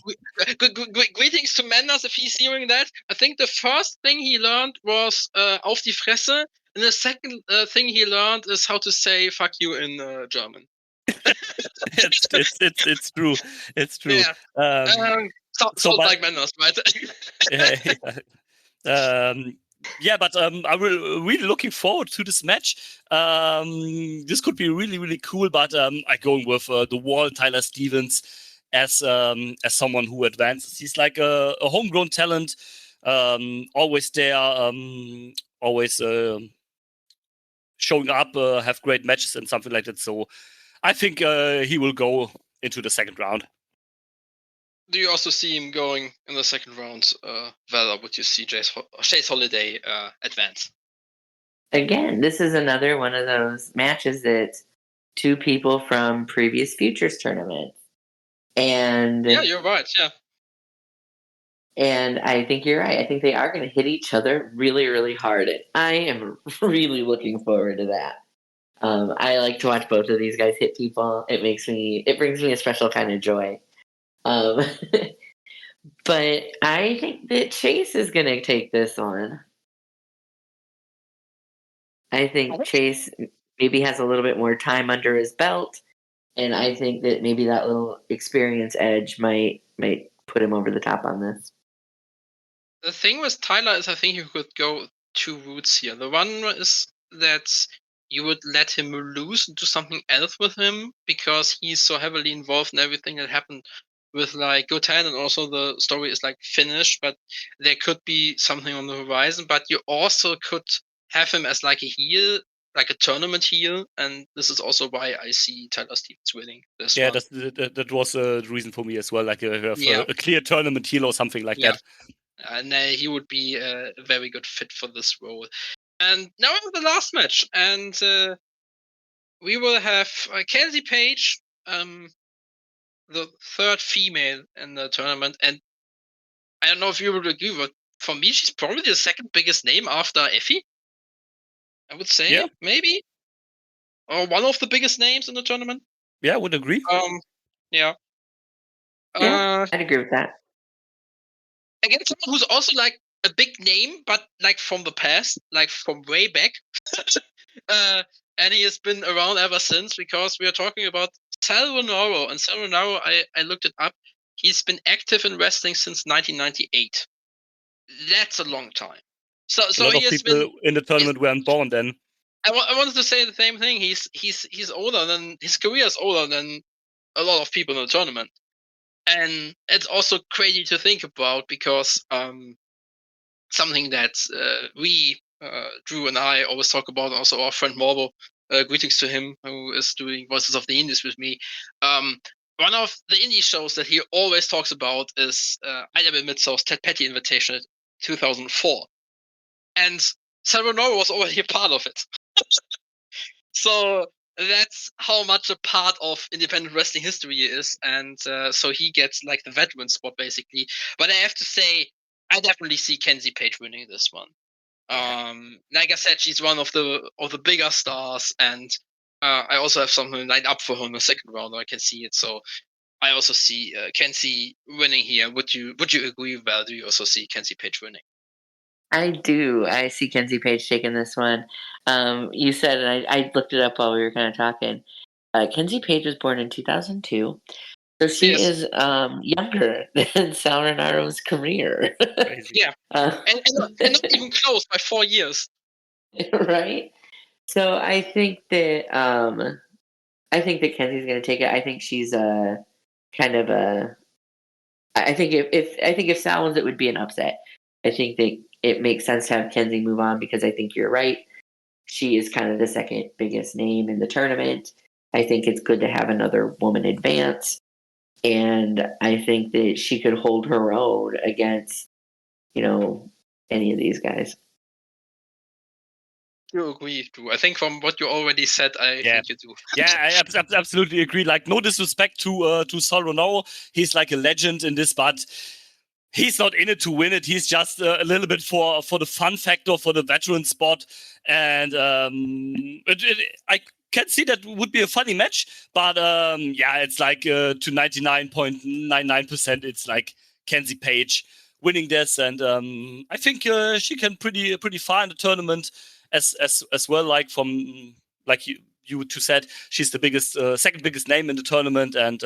greetings to Mendes, if he's hearing that, I think the first thing he learned was auf die Fresse, and the second thing he learned is how to say "fuck you" in German. It's true. It's true. Yeah. Sounds like Mendes, right? But I'm really looking forward to this match. This could be really, really cool. But I'm going with the Wall, Tyler Stevens, as someone who advances. He's like a homegrown talent, always there, always showing up, have great matches and something like that. So I think he will go into the second round. Do you also see him going in the second round, Val, or would you see Chase Holiday advance? Again, this is another one of those matches that two people from previous Futures tournament. And yeah, you're right, yeah. And I think you're right. I think they are going to hit each other really, really hard. And I am really looking forward to that. I like to watch both of these guys hit people. It brings me a special kind of joy. But I think that Chase is going to take this one. I think Chase maybe has a little bit more time under his belt, and I think that maybe that little experience edge might put him over the top on this. The thing with Tyler is I think you could go two routes here. The one is that you would let him loose and do something else with him because he's so heavily involved in everything that happened with like Goten, and also the story is like finished, but there could be something on the horizon. But you also could have him as like a heel, like a tournament heel, and this is also why I see Tyler Stevens winning this one. That was the reason for me as well, like a clear tournament heel or something like that. And he would be a very good fit for this role. And now we have the last match, and we will have Kenzie Page, the third female in the tournament, and I don't know if you would agree, but for me, she's probably the second biggest name after Effie. I would say, maybe, or one of the biggest names in the tournament. Yeah, I would agree. Yeah. Yeah, I'd agree with that. Again, someone who's also like a big name, but like from the past, like from way back. And he has been around ever since, because we are talking about Sal Rinauro. And Sal Rinauro, I looked it up. He's been active in wrestling since 1998. That's a long time. So a lot he of has people been in the tournament weren't born then. I wanted to say the same thing. He's older than his career is older than a lot of people in the tournament, and it's also crazy to think about, because something that we Drew and I always talk about. Also, our friend Morbo, greetings to him, who is doing Voices of the Indies with me. One of the indie shows that he always talks about is IW Mid-South Ted Petty Invitational 2004, and Saronoro was already a part of it. So that's how much a part of independent wrestling history he is, and so he gets like the veteran spot basically. But I have to say, I definitely see Kenzie Page winning this one. Like I said, she's one of the bigger stars, and I also have something lined up for her in the second round. I can see it, so I also see Kenzie winning here. Would you agree, Val? Do you also see Kenzie Page winning? I do. I see Kenzie Page taking this one. You said, and I looked it up while we were kind of talking. Kenzie Page was born in 2002. So she is younger than Sal Rinaro's career. Crazy. Yeah. And not even close by 4 years. Right? So I think that Kenzie's going to take it. I think she's I think if Sal wins, it would be an upset. I think that it makes sense to have Kenzie move on, because I think you're right. She is kind of the second biggest name in the tournament. I think it's good to have another woman advance. And I think that she could hold her own against, any of these guys. You agree, Drew. I think from what you already said, I think you do. Yeah, I absolutely agree. Like, no disrespect to Sal Rinauro. He's like a legend in this, but he's not in it to win it. He's just a little bit for the fun factor, for the veteran spot. And I can see that would be a funny match. But it's like to 99.99%, it's like Kenzie Page winning this. And I think she can pretty far in the tournament as well. Like from you two said, she's the biggest, second biggest name in the tournament. And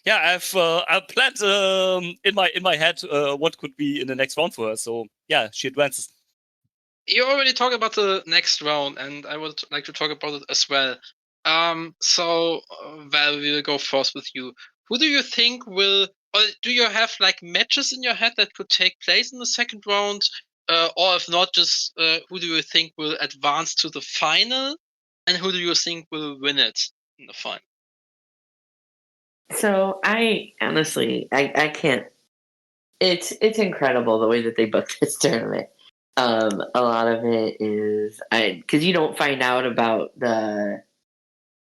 I've planned in my head what could be in the next round for her. So yeah, she advances. You already talked about the next round, and I would like to talk about it as well. So Val, we'll go first with you. Who do you think will, or do you have like matches in your head that could take place in the second round? Or if not, just who do you think will advance to the final, and who do you think will win it in the final? So I honestly, I can't. It's incredible the way that they booked this tournament. A lot of it is because you don't find out about the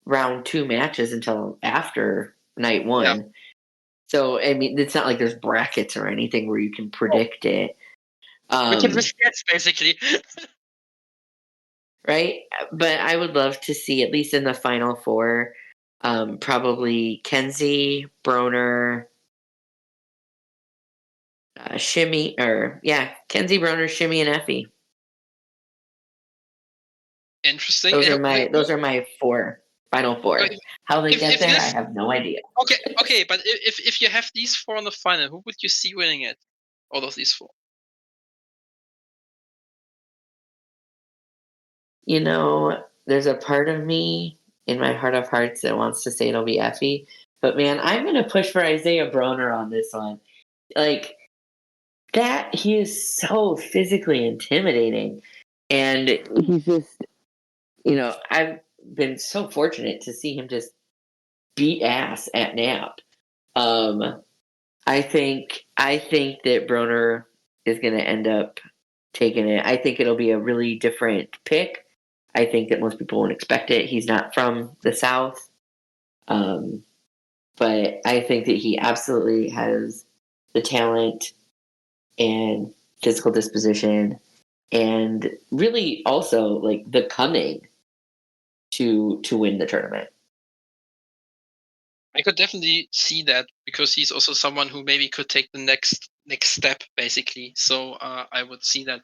round 2 matches until after night 1. Yeah. So I mean, it's not like there's brackets or anything where you can predict it. We can just guess, basically. Right, but I would love to see, at least in the final 4, probably Kenzie, Broner, Shimmy, Kenzie, Broner, Shimmy, and Effie. Interesting. Those are my final 4. How they get there, I have no idea. Okay, but if you have these 4 in the final, who would you see winning it? All of these 4. There's a part of me in my heart of hearts that wants to say it'll be Effie, but man, I'm going to push for Isaiah Broner on this one. Like that, he is so physically intimidating, and he's just, I've been so fortunate to see him just beat ass at NAP. I think that Broner is going to end up taking it. I think it'll be a really different pick I think that most people won't expect it. He's not from the South. But I think that he absolutely has the talent and physical disposition and really also like the cunning to win the tournament. I could definitely see that because he's also someone who maybe could take the next step, basically. So I would see that.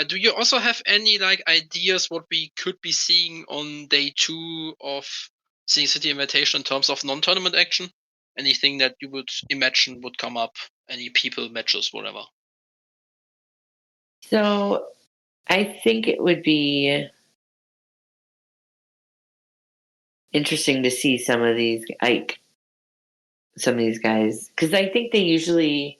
Do you also have any like ideas what we could be seeing on day 2 of Scenic City Invitational in terms of non-tournament action? Anything that you would imagine would come up? Any people, matches, whatever? So I think it would be interesting to see some of these guys, because I think they usually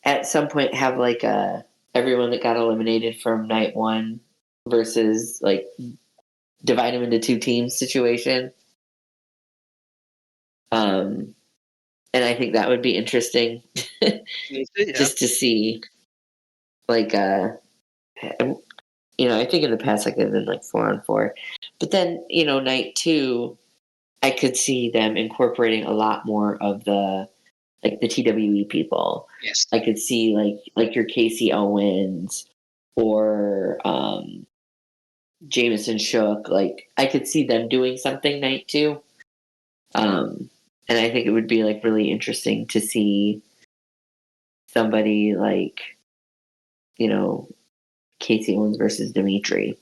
at some point have like a everyone that got eliminated from night 1 versus like divide them into 2 teams situation. And I think that would be interesting just to see like I think in the past like they've been like 4-on-4, but then night 2 I could see them incorporating a lot more of the like the TWE people. Yes. I could see like your Casey Owens or Jameson Shook. Like I could see them doing something night 2. And I think it would be like really interesting to see somebody like, Casey Owens versus Dimitri.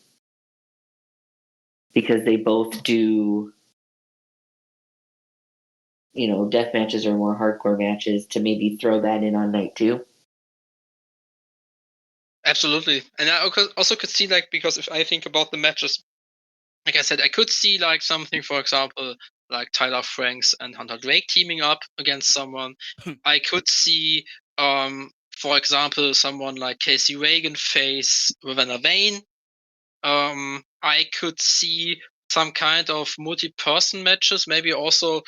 Because they both do, death matches or more hardcore matches, to maybe throw that in on night 2. Absolutely. And I also could see like, because if I think about the matches, like I said, I could see like something, for example, like Tyler Franks and Hunter Drake teaming up against someone. I could see, for example, someone like Casey Reagan face Ravenna Vane. I could see some kind of multi-person matches, maybe also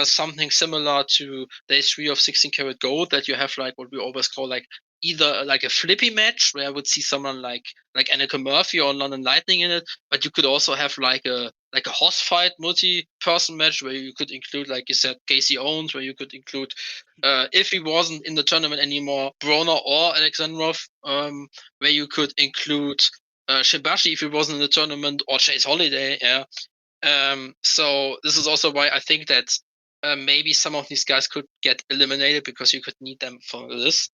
something similar to day 3 of 16 Karat Gold, that you have like what we always call like either like a flippy match where I would see someone like Annika Murphy or London Lightning in it, but you could also have like a hoss fight multi-person match where you could include, like you said, Casey Owens, where you could include if he wasn't in the tournament anymore, Broner or Alexandrov, where you could include Shibashi if he wasn't in the tournament, or Chase Holiday. So this is also why I think that maybe some of these guys could get eliminated because you could need them for this.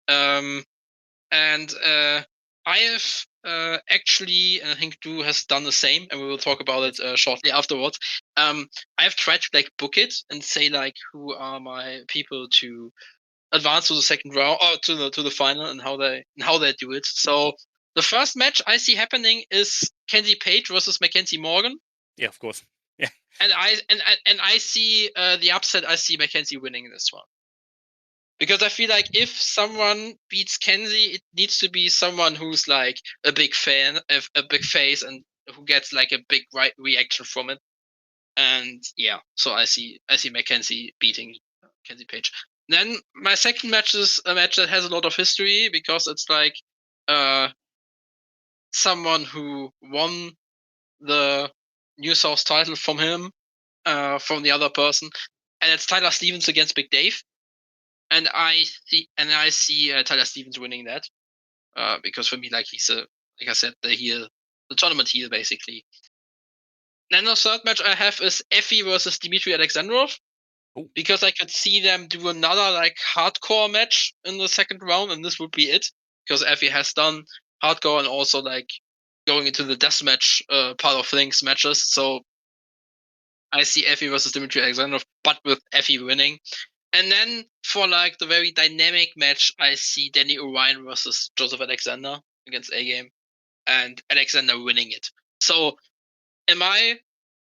And I have actually, and I think Drew has done the same, and we will talk about it shortly afterwards. I have tried to like book it and say like who are my people to advance to the second round or to the final, and how they do it. So the first match I see happening is Kenzie Page versus Mackenzie Morgan. Yeah, of course. Yeah. And I see the upset. I see Mackenzie winning this one. Because I feel like if someone beats Kenzie, it needs to be someone who's like a big fan, a big face, and who gets like a big reaction from it. And yeah, so I see Mackenzie beating Kenzie Page. Then my second match is a match that has a lot of history, because it's like someone who won the New South title from him, from the other person, and it's Tyler Stevens against Big Dave. And I see Tyler Stevens winning that, because for me, like, he's like I said, the heel, the tournament heel, basically. Then the third match I have is Effie versus Dmitry Alexandrov, because I could see them do another like hardcore match in the second round, and this would be it, because Effie has done hardcore and also like going into the deathmatch part of things matches. So I see Effie versus Dmitry Alexandrov, but with Effie winning. And then for like the very dynamic match, I see Danny Orion versus Joseph Alexander against A-Game, and Alexander winning it. So in my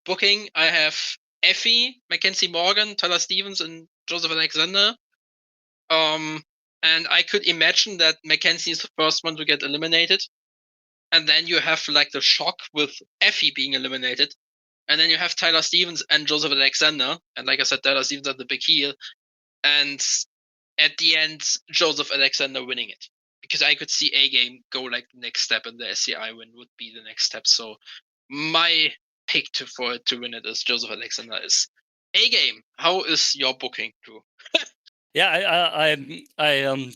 booking, I have Effie, Mackenzie Morgan, Tyler Stevens, and Joseph Alexander. And I could imagine that Mackenzie is the first one to get eliminated. And then you have like the shock with Effie being eliminated. And then you have Tyler Stevens and Joseph Alexander. And like I said, Tyler Stevens at the big heel. And at the end, Joseph Alexander winning it. because I could see A game go like the next step, and the SCI win would be the next step. So my pick for it to win it is Joseph Alexander is A game. How is your booking, Drew? Yeah, I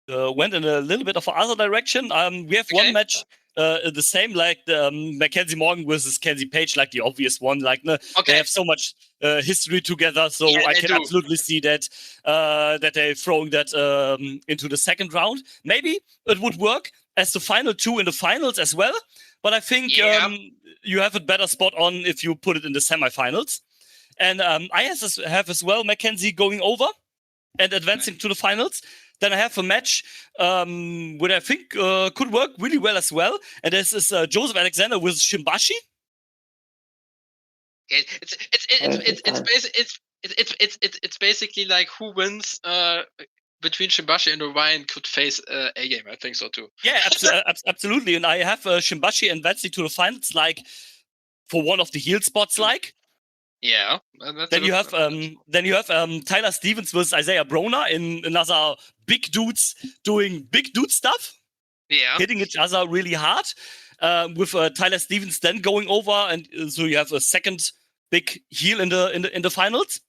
went in a little bit of another direction. We have one match the same, like the Mackenzie Morgan versus Kenzie Page, like the obvious one. Like they have so much history together, so I can absolutely see that they're throwing that into the second round. Maybe it would work as the final two in the finals as well. But I think you have a better spot on if you put it in the semifinals. And I have as well Mackenzie going over and advancing to the finals. Then I have a match which I think could work really well as well, and this is Joseph Alexander with Shimbashi. It's basically like who wins between Shimbashi and Orion could face A game. I think so too. Yeah, absolutely. And I have Shimbashi advancing to the finals, like for one of the heel spots, like. Yeah. Then you have Tyler Stevens versus Isaiah Broner in another big dudes doing big dude stuff. Yeah. Hitting each other really hard. With Tyler Stevens then going over, and so you have a second big heel in the finals.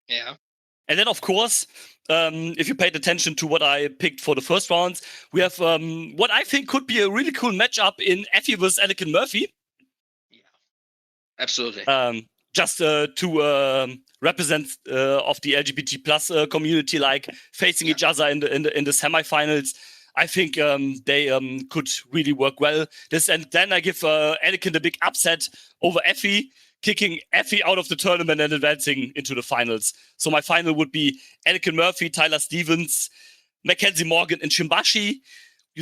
Yeah. And then of course, if you paid attention to what I picked for the first rounds, we have what I think could be a really cool matchup in Effie versus Anakin Murphy. Yeah. Absolutely. Just to represent of the LGBT plus community, like facing each other in the semifinals. I think they could really work well. And then I give Anakin the big upset over Effie, kicking Effie out of the tournament and advancing into the finals. So my final would be Anakin Murphy, Tyler Stevens, Mackenzie Morgan, and Shimbashi.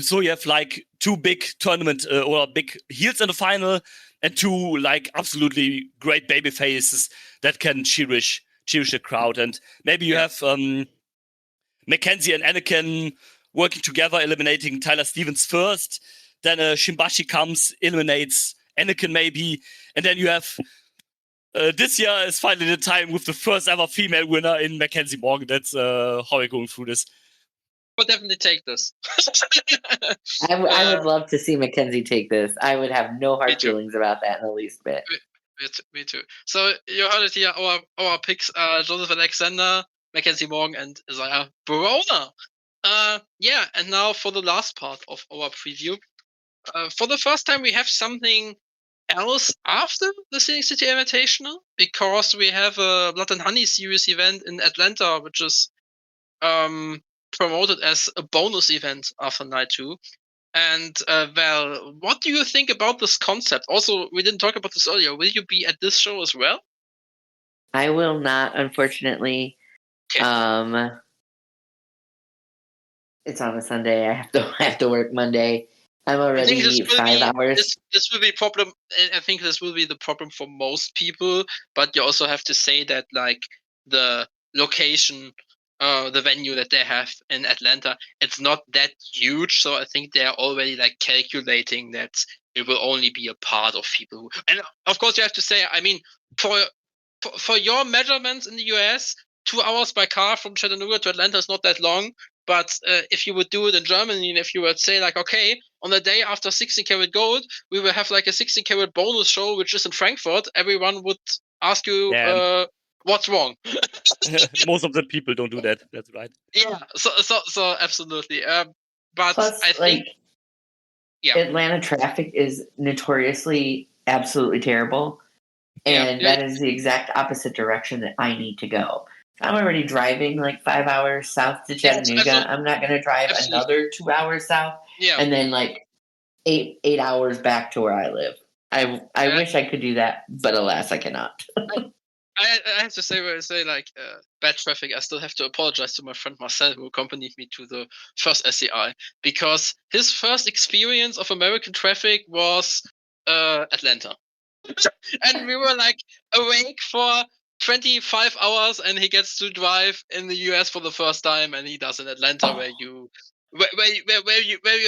So you have like two big tournament or big heels in the final, and two like absolutely great baby faces that can cherish the crowd. And maybe you have Mackenzie and Anakin working together, eliminating Tyler Stevens first. Then Shimbashi comes, eliminates Anakin maybe. And then you have this year is finally the time with the first ever female winner in Mackenzie Morgan. That's how we're going through this. We'll definitely take this. I would love to see Mackenzie take this. I would have no hard feelings about that in the least bit. Me too. So you heard it here. Our picks are Joseph Alexander, Mackenzie Morgan, and Isaiah Broner. And now for the last part of our preview. For the first time, we have something else after the Scenic City Invitational, because we have a Blood and Honey series event in Atlanta, which is promoted as a bonus event after night 2. And Val, what do you think about this concept? Also, we didn't talk about this earlier. Will you be at this show as well? I will not, unfortunately. Okay. It's on a Sunday. I have to work Monday. I'm already 5 hours. This will be a problem. I think this will be the problem for most people. But you also have to say that like the location, the venue that they have in Atlanta, it's not that huge. So I think they're already like calculating that it will only be a part of people who, and of course you have to say, I mean, for your measurements in the US, 2 hours by car from Chattanooga to Atlanta is not that long. But if you would do it in Germany, and if you would say like, okay, on the day after 16 karat gold, we will have like a 16 karat bonus show, which is in Frankfurt, everyone would ask you, what's wrong? Most of the people don't do that. That's right. Yeah. So absolutely. But plus, I think, Atlanta traffic is notoriously absolutely terrible, and that is the exact opposite direction that I need to go. I'm already driving like 5 hours south to Chattanooga. I'm not going to drive another 2 hours south, and then like eight hours back to where I live. I wish I could do that, but alas, I cannot. I have to say, when I say like bad traffic, I still have to apologize to my friend Marcel, who accompanied me to the first SCI, because his first experience of American traffic was Atlanta. And we were like awake for 25 hours, and he gets to drive in the US for the first time, and he does in Atlanta, where you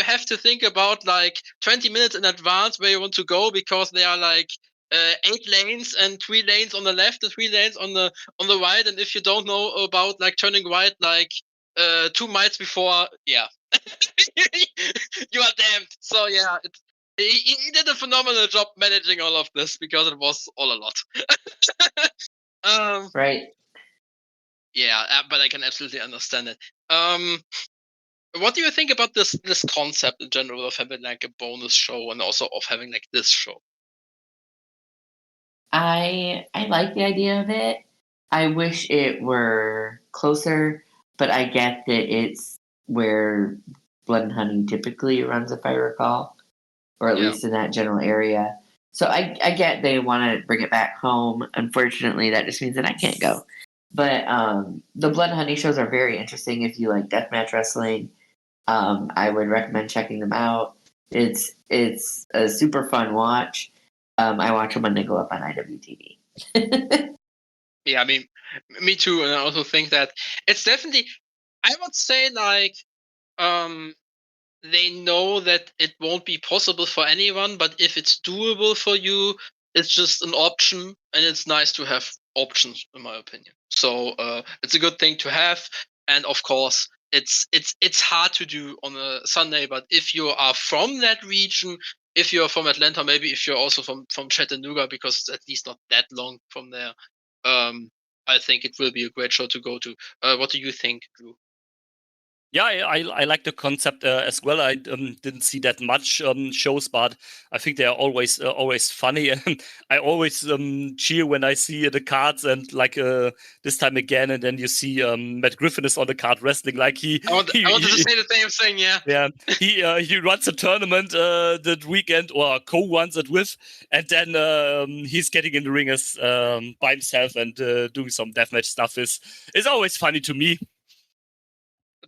have to think about like 20 minutes in advance where you want to go, because there are like 8 lanes and 3 lanes on the left and 3 lanes on the right, and if you don't know about like turning right like 2 miles before, yeah, you are damned. So yeah, he did a phenomenal job managing all of this because it was all a lot. Right. Yeah, but I can absolutely understand it. What do you think about this concept in general of having like a bonus show and also of having like this show? I like the idea of it. I wish it were closer, but I get that it's where Blood and Honey typically runs, if I recall, or at Yeah. least in that general area. So I get they want to bring it back home. Unfortunately, that just means that I can't go. But the Blood and Honey shows are very interesting if you like deathmatch wrestling. I would recommend checking them out. It's a super fun watch. I watch them when they go up on IWTV. Yeah, I mean, me too, and I also think that it's definitely, I would say, like, they know that it won't be possible for anyone, but if it's doable for you, it's just an option, and it's nice to have options, in my opinion. So it's a good thing to have, and of course, it's hard to do on a Sunday. But if you are from that region, if you're from Atlanta, maybe if you're also from Chattanooga, because it's at least not that long from there, I think it will be a great show to go to. What do you think, Drew? Yeah, I like the concept as well. I didn't see that much shows, but I think they are always funny. And I always cheer when I see the cards and like this time again. And then you see Matt Griffin is on the card wrestling. Like I wanted to say the same thing. Yeah. Yeah, he runs a tournament that weekend or co-runs it with, and then he's getting in the ring as by himself and doing some deathmatch stuff. Is always funny to me.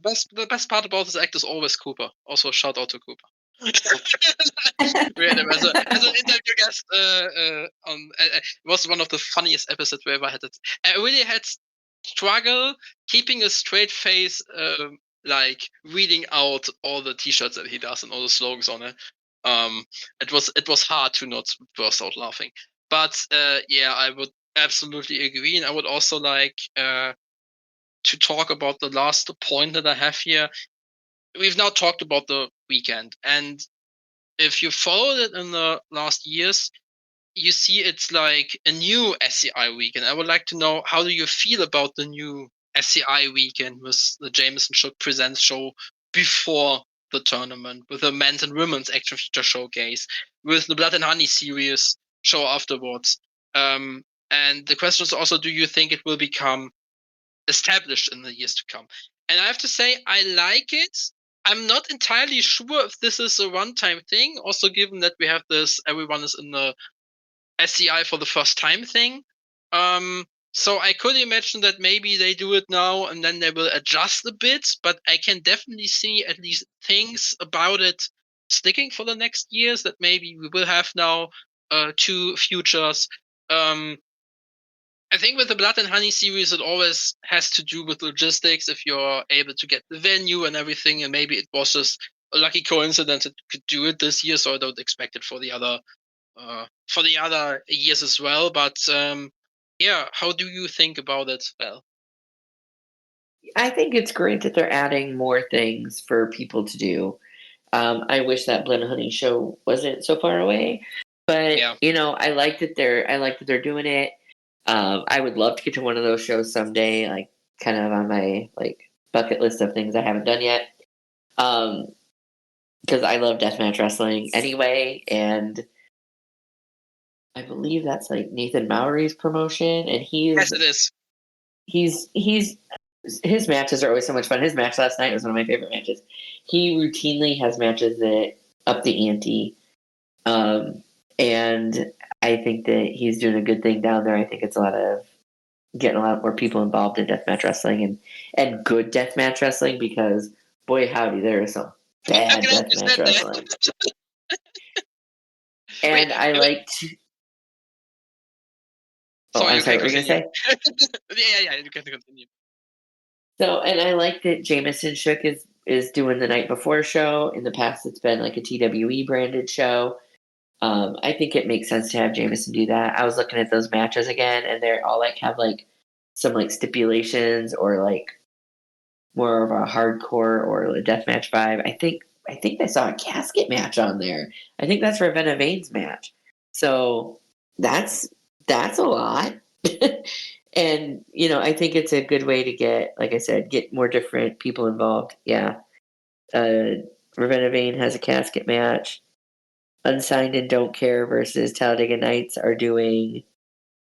The best part about this act is always Cooper. Also, a shout out to Cooper. We had him as an interview guest on. It was one of the funniest episodes we ever had. I really had struggle keeping a straight face, like reading out all the T-shirts that he does and all the slogans on it. It was hard to not burst out laughing. But yeah, I would absolutely agree, and I would also like to talk about the last point that I have here. We've now talked about the weekend, and if you followed it in the last years, you see it's like a new SCI weekend. I would like to know, how do you feel about the new SCI weekend with the Jameson Shook Presents show before the tournament, with the men's and women's action feature showcase, with the Blood and Honey series show afterwards? And the question is also, do you think it will become established in the years to come? And I have to say, I like it. I'm not entirely sure if this is a one-time thing, also given that we have this everyone is in the SCI for the first time thing. So I could imagine that maybe they do it now and then they will adjust a bit, but I can definitely see at least things about it sticking for the next years, that maybe we will have now 2 futures. I think with the Blood and Honey series, it always has to do with logistics. If you're able to get the venue and everything, and maybe it was just a lucky coincidence that you could do it this year. So I don't expect it for the other years as well. But yeah, how do you think about it, Val? I think it's great that they're adding more things for people to do. I wish that Blood and Honey show wasn't so far away, but Yeah. I like that they're doing it. I would love to get to one of those shows someday, like kind of on my like bucket list of things I haven't done yet. Because I love deathmatch wrestling anyway, and I believe that's like Nathan Mowry's promotion, and Yes, it is. His matches are always so much fun. His match last night was one of my favorite matches. He routinely has matches that up the ante, and I think that he's doing a good thing down there. I think it's getting a lot more people involved in deathmatch wrestling and good deathmatch wrestling, because boy howdy, there is some bad deathmatch wrestling. And I liked. Oh, I'm sorry. What were you gonna say? Yeah. You can continue. So, and I like that Jameson Shook is doing the night before show. In the past, it's been like a TWE branded show. I think it makes sense to have Jameson do that. I was looking at those matches again, and they're all like have like some like stipulations or like more of a hardcore or a deathmatch vibe. I think I saw a casket match on there. I think that's Ravenna Vane's match. So that's a lot. And I think it's a good way to get, like I said, get more different people involved. Yeah. Ravenna Vane has a casket match. Unsigned and Don't Care versus Talladega Nights are doing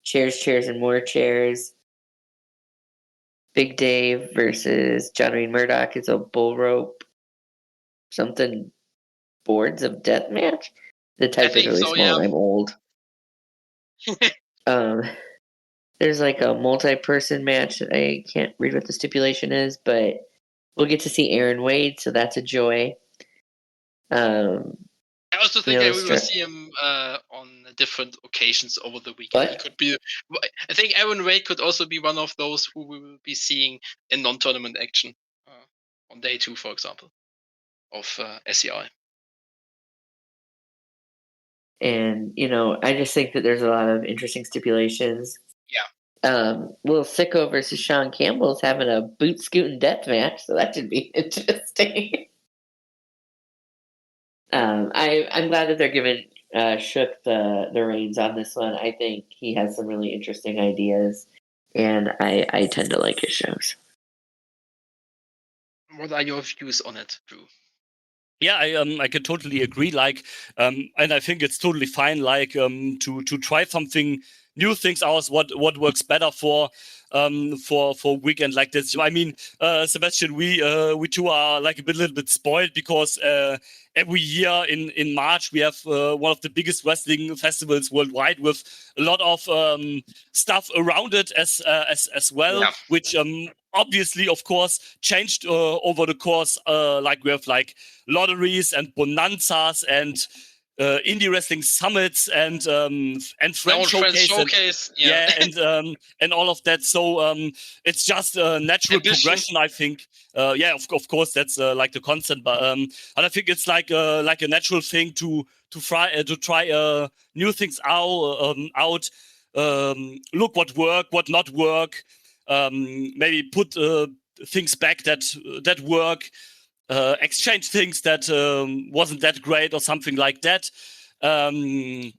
chairs, chairs, and more chairs. Big Dave versus John Wayne Murdoch is a bull rope something boards of death match. The type is really so, small. yeah. I'm old. There's like a multi-person match that I can't read what the stipulation is, but we'll get to see Aaron Wade, so that's a joy. I also think we will see him on different occasions over the weekend. What? He could be. I think Aaron Wade could also be one of those who we will be seeing in non-tournament action on day 2, for example, of SCI. And I just think that there's a lot of interesting stipulations. Yeah. Will Sicko versus Sean Campbell's having a boot scooting death match, so that should be interesting. I'm glad that they're giving Shook the reins on this one. I think he has some really interesting ideas, and I tend to like his shows. What are your views on it, Drew? Yeah, I can totally agree. Like, and I think it's totally fine. Like, to try something new, things out. What works better for weekend like this. I mean, Sebastian, we too are like a little bit spoiled because every year in March we have one of the biggest wrestling festivals worldwide with a lot of stuff around it as well, which obviously, of course, changed over the course. Like we have like lotteries and bonanzas and indie wrestling summits and friend showcase. And all of that. So it's just a natural progression, I think. Of course, that's like the constant, but I think it's like a natural thing to try new things out. Look what work, what not work. Maybe put things back that work. Exchange things that wasn't that great or something like that. And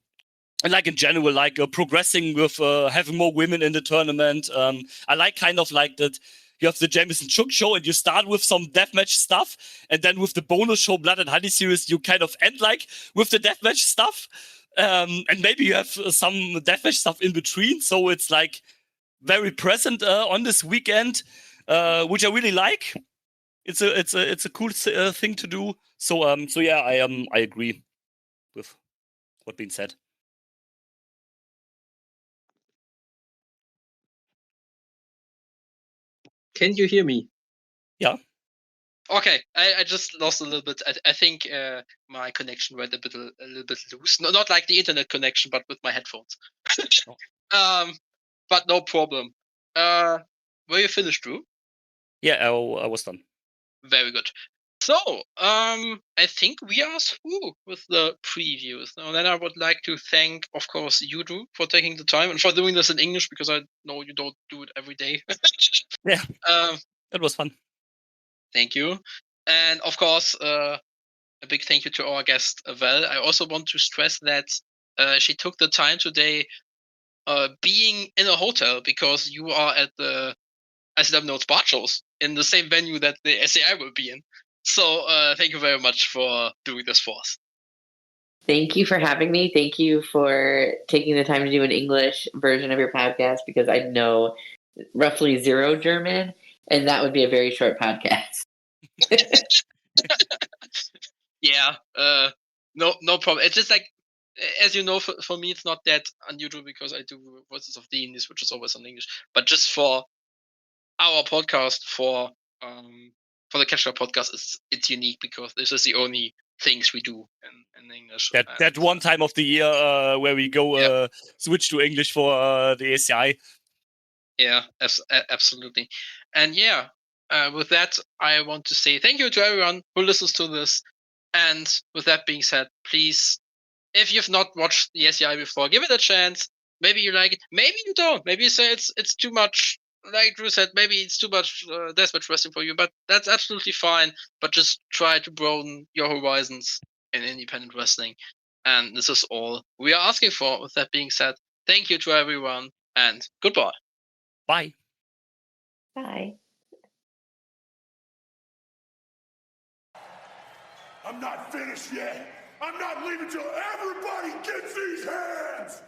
like in general, like progressing with having more women in the tournament. I like kind of like that you have the Jameson Chook show and you start with some deathmatch stuff, and then with the bonus show Blood and Honey series, you kind of end like with the deathmatch stuff. And maybe you have some deathmatch stuff in between. So it's like very present on this weekend, which I really like. It's a cool thing to do. So yeah, I agree with what being said. Can you hear me? Yeah. Okay, I just lost a little bit. I think my connection went a little bit loose. No, not like the internet connection, but with my headphones. But no problem. Were you finished, Drew? Yeah, I was done. Very good. So, I think we are through with the previews. Now, then I would like to thank, of course, you, Drew, for taking the time and for doing this in English, because I know you don't do it every day. Yeah, that was fun. Thank you. And, of course, a big thank you to our guest, Val. I also want to stress that she took the time today being in a hotel because you are at the ICW Notes bar shows in the same venue that the SAI will be in. So thank you very much for doing this for us. Thank you for having me. Thank you for taking the time to do an English version of your podcast, because I know roughly 0 German, and that would be a very short podcast. Yeah, no problem. It's just like, as you know, for me, it's not that unusual because I do Voices of the Indies, which is always in English. But just for our podcast, for the Catch Up podcast, it's unique because this is the only things we do in English. That one time of the year where we go switch to English for the ACI. Yeah, absolutely. And yeah, with that, I want to say thank you to everyone who listens to this. And with that being said, please, if you've not watched the SCI before, give it a chance. Maybe you like it, maybe you don't. Maybe you say it's too much like Drew said, maybe it's too much deathmatch wrestling for you, but that's absolutely fine. But just try to broaden your horizons in independent wrestling. And this is all we are asking for. With that being said, thank you to everyone, and goodbye. Bye. Bye. I'm not finished yet. I'm not leaving till everybody gets these hands.